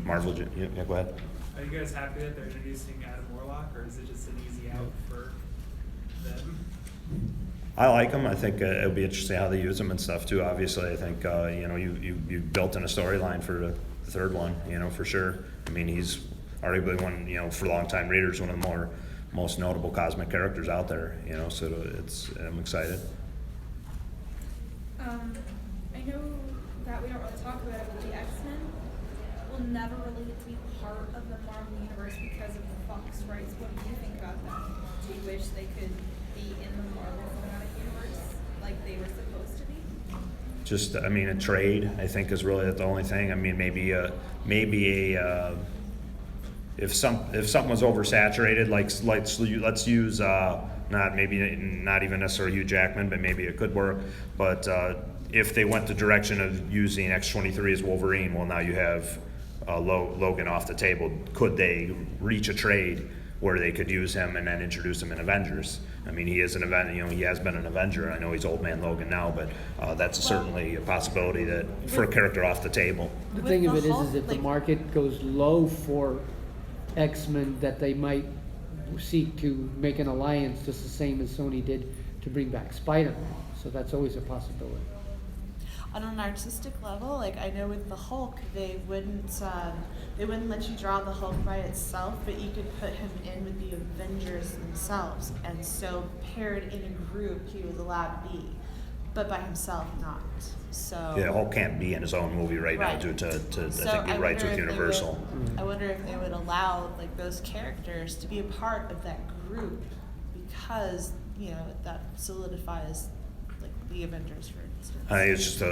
Marvel, yeah, go ahead. Are you guys happy that they're introducing Adam Warlock, or is it just an easy out for them? I like him. I think it'll be interesting how they use him and stuff too. Obviously, I think you know you built in a storyline for the third one, you know, for sure. I mean, he's arguably one, you know, for longtime readers, one of the most notable cosmic characters out there, you know. So I'm excited. I know that we don't really talk about it, but the X-Men will never really get to be part of the Marvel Universe because of the Fox rights. What do you think about that? Do you wish they could be in the Marvel Cinematic Universe like they were supposed to be? Just, I mean, a trade, I think, is really the only thing. I mean, maybe if something was oversaturated, like let's use not even necessarily Hugh Jackman, but maybe it could work. But if they went the direction of using X-23 as Wolverine, well, now you have Logan off the table. Could they reach a trade where they could use him and then introduce him in Avengers? I mean, he is an event. You know, he has been an Avenger. I know he's Old Man Logan now, but that's certainly a possibility that for a character off the table. The thing of it is if the market goes low for X-Men, that they might seek to make an alliance just the same as Sony did to bring back Spider-Man. So that's always a possibility. On an artistic level, like I know with the Hulk, they wouldn't let you draw the Hulk by itself, but you could put him in with the Avengers themselves, and so paired in a group, he was allowed to be, but by himself not. So Yeah, Hulk can't be in his own movie right now due to I think the rights with Universal. I wonder if they would allow like those characters to be a part of that group, because you know that solidifies like the Avengers, for instance. I think it's just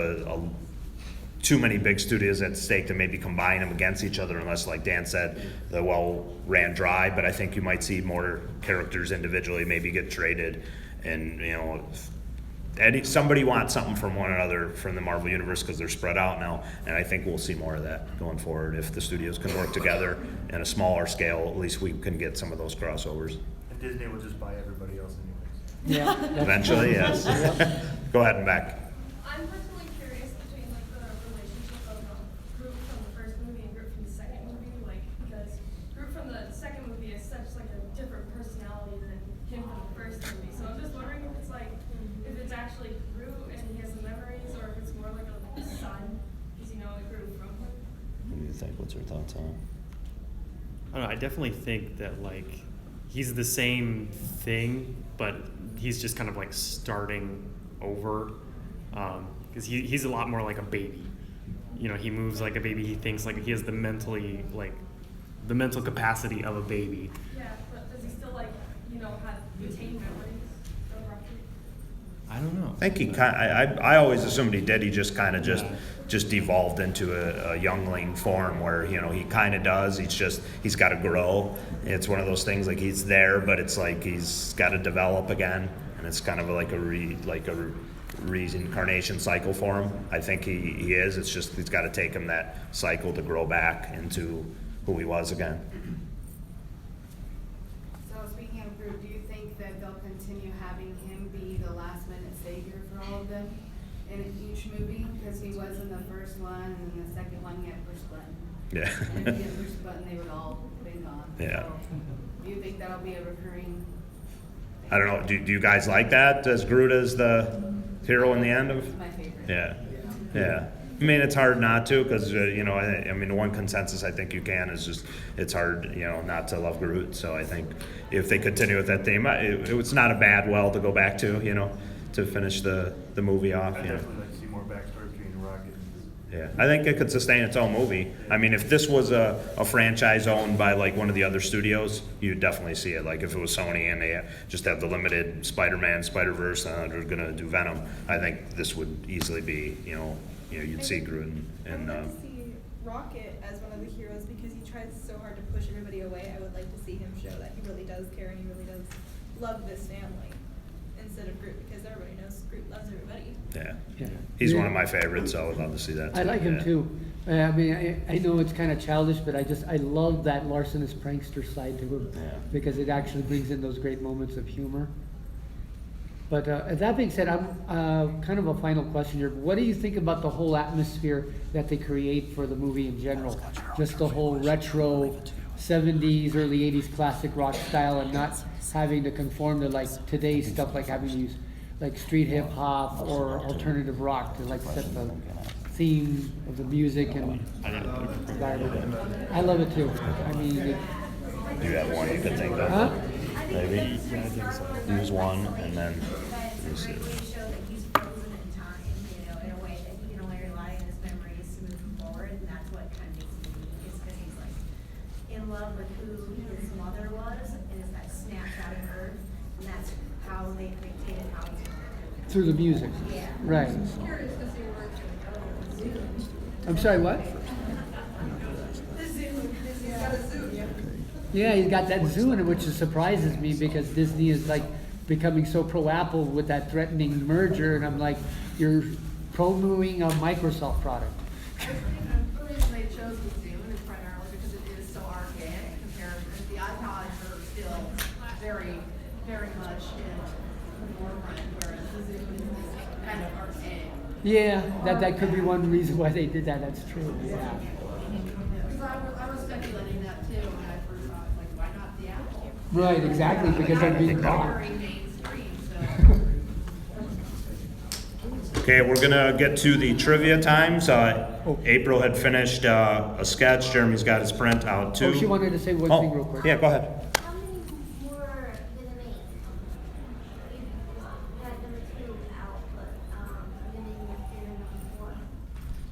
too many big studios at stake to maybe combine them against each other, unless, like Dan said, the well ran dry. But I think you might see more characters individually maybe get traded, and you know, somebody wants something from one another from the Marvel Universe because they're spread out now, and I think we'll see more of that going forward. If the studios can work together in a smaller scale, at least we can get some of those crossovers. And Disney will just buy everybody else anyways. Yeah. Eventually, yes. Go ahead and back. I'm personally curious between like the relationship of Groot from the first movie and Groot from the second movie, like because Groot from the second movie is such like a different personality than him from the first movie. So I'm just wondering if it's like if it's actually Groot and he has the memories, or if it's more like a son because you know it grew from him. What do you think? What's your thoughts on it? I don't know. I definitely think that like he's the same thing, but he's just kind of like starting over, because he's a lot more like a baby. You know, he moves like a baby. He thinks like he has the mental capacity of a baby. Yeah, but does he still like have retain memories of Rocky? I don't know. I think I always assumed he did. He just kind of just devolved into a youngling form where, you know, he kind of does. He's got to grow. It's one of those things like he's there, but it's like he's got to develop again, and it's kind of like a reincarnation cycle for him. I think he is. It's just he's got to take him that cycle to grow back into who he was again. So speaking of Groot, do you think that they'll continue having him be the last minute savior for all of them in each movie? Because he was in the first one, and in the second one he had push button. Yeah. And if he had push button, they would all been gone. Yeah. So, do you think that'll be a recurring? I don't know. Do you guys like that as Groot as the hero in the end of? My favorite. Yeah. Yeah. I mean, it's hard not to, because, you know, I mean, the one consensus I think you can is just, it's hard, you know, not to love Groot. So I think if they continue with that theme, it's not a bad well to go back to, you know, to finish the movie off. I'd You know. definitely like to see more backstory between Rocket and Yeah, I think it could sustain its own movie. I mean, if this was a franchise owned by like one of the other studios, you'd definitely see it. Like if it was Sony and they just have the limited Spider-Man, Spider-Verse, they're gonna do Venom. I think this would easily be, you know, you'd see Groot and I would like to see Rocket as one of the heroes because he tries so hard to push everybody away. I would like to see him show that he really does care and he really does love this family instead of Groot, because everybody knows Groot loves everybody. yeah, Yeah. he's one of my favorites, so I would love to see that. I like him yeah. too. I mean, I know it's kind of childish, but I love that larcenous prankster side to him, Yeah. because it actually brings in those great moments of humor. But that being said, I'm kind of a final question here. What do you think about the whole atmosphere that they create for the movie in general? Just the whole retro 70s, early 80s classic rock style, and not having to conform to like today's stuff, like having to use like street hip hop or alternative rock to like set the theme of the music and environment. I love it too. I mean, Do you have one you could think of? huh? Maybe use one and then. It's a great way to show that he's frozen in time, you know, in a way that he can only rely on his memories to move him forward, and that's what kind of makes him unique, is because he's like in love with who his mother was, and it's that snapshot of her, and that's how they dictated how he's going to do it. Through the music. Yeah. Right. Curious to see where it's gonna go. Zoom. I'm sorry, what? The Zoom, Disney's got a Zoom. Yeah, he's got that zoo in it, which surprises me because Disney is like becoming so pro-Apple with that threatening merger, and I'm like, you're promoting a Microsoft product. The reason they chose the Zoom is primarily because it is so archaic compared to the iPods are still very, very much in the forefront, whereas the Zoom is kind of archaic. Yeah, that could be one reason why they did that. That's true. Yeah. Because I was speculating that too when I first saw it, like, why not the Apple? Right, exactly, because they're being bought. Very mainstream, so. Okay, we're gonna get to the trivia times. April had finished a sketch. Jeremy's got his print out too. Oh, she wanted to say one thing real quick. Yeah, go ahead. How many more did it make? You had number 2 out, but then you did number 4.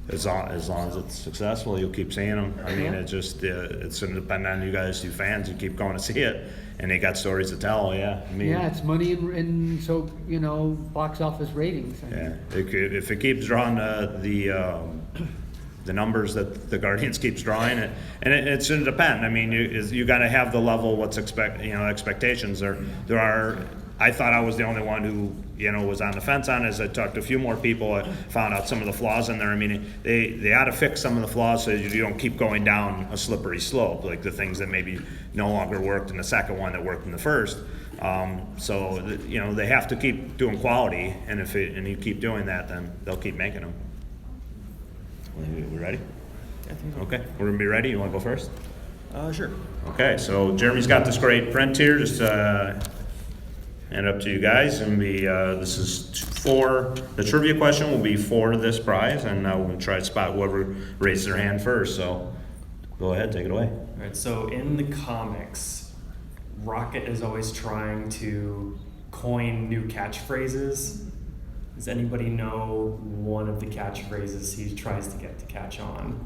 As long as it's successful, you'll keep seeing them. I mean, Yeah. it just it's gonna depend on you guys, you fans. You keep going to see it, and they got stories to tell. Yeah, I mean, Yeah, it's money and so, you know, box office ratings. yeah. If it keeps drawing the numbers that the Guardians keeps drawing, it's gonna depend. I mean, you got to have the level expectations. There are. I thought I was the only one who, you know, was on the fence on it. As I talked to a few more people, I found out some of the flaws in there. I mean, they ought to fix some of the flaws so you don't keep going down a slippery slope, like the things that maybe no longer worked in the second one that worked in the first. You know, they have to keep doing quality, and if you keep doing that, then they'll keep making them. We ready? I think so. Okay, we're gonna be ready. You want to go first? Sure. Okay, so Jeremy's got this great print here. Just hand it up to you guys, and this is for the trivia question. Will be for this prize, and we'll try to spot whoever raises their hand first. So go ahead, take it away. All right, so in the comics, Rocket is always trying to coin new catchphrases. Does anybody know one of the catchphrases he tries to get to catch on?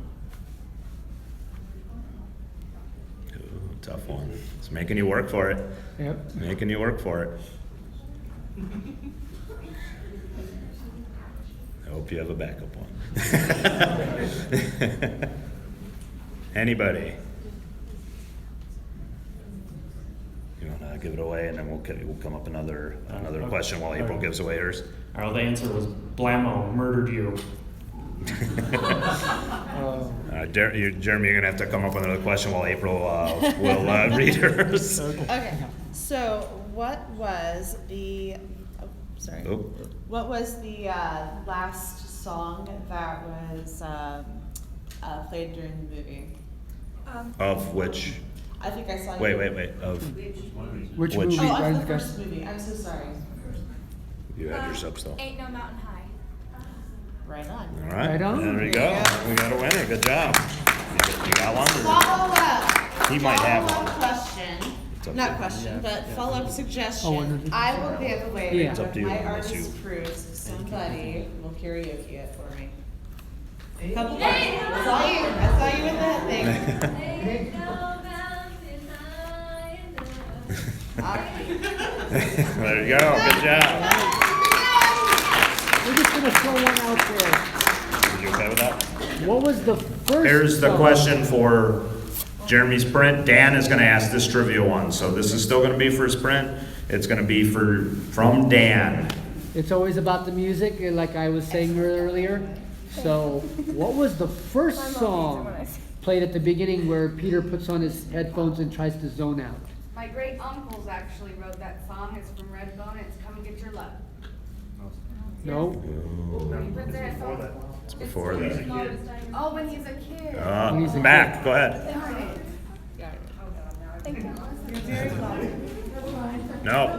Ooh, tough one. It's making you work for it. Yep. Making you work for it. I hope you have a backup one. Anybody? You want to give it away, and then we'll come up another question while April gives away hers. All right, the answer was Blammo, murdered you. Jeremy, you're gonna have to come up with another question while April will read hers. Okay, so what was the, Oh. what was the last song that was played during the movie? Of which? I think I saw. Wait. you- Of Which movie? Oh, of Brian? the first movie. I'm so sorry. You had yours up still. Ain't no mountain high. Right on. All right. Right on. There we go. Yeah. We got a winner. Good job. You got one? Follow up. He might have Follow-up one. question. It's up Not to- question, but follow-up suggestion. Oh, and then- I will give away Yeah. It's up to you, my unless artist you- proofs. Somebody will karaoke it for me. Couple bucks. I saw you with that thing. Ain't no mountain high enough. There you go. Good job. We're just gonna throw one out there. Are you okay with that? What was the first Here's the song? question for Jeremy's print. Dan is gonna ask this trivia one, so this is still gonna be for his print. It's gonna be from Dan. It's always about the music, like I was saying earlier. So, what was the first song played at the beginning where Peter puts on his headphones and tries to zone out? My great uncles actually wrote that song. It's from Redbone. It's Come Get Your Love. No? When he puts the headphones. It's before that. Oh, when he's a kid. When he's a Mac, go ahead. Darn it. You're very welcome. No.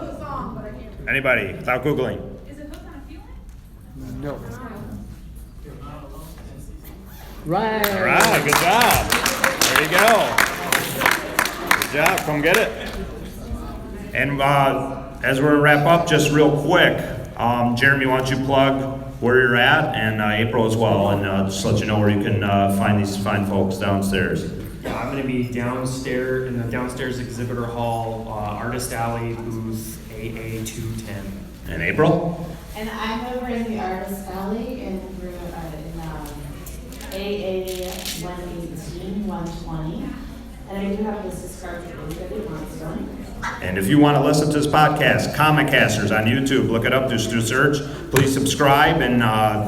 Anybody, without Googling? Is it hooked on a feeling? No. Right. All right, good job. There you go. Good job, come get it. And as we're gonna wrap up, just real quick, Jeremy, why don't you plug where you're at, and April as well, and just let you know where you can find these fine folks downstairs. I'm going to be downstairs in the downstairs exhibitor hall, Artist Alley, booth AA 210. And April? And I'm over in the Artist Alley in room, AA 118, 120. And I do have this card for anybody who wants one. And if you want to listen to this podcast, Comicasters on YouTube, look it up, just do a search. Please subscribe, and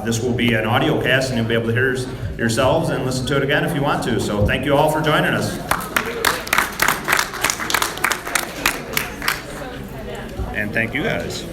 this will be an audio cast, and you'll be able to hear yourselves and listen to it again if you want to. So thank you all for joining us. And thank you guys.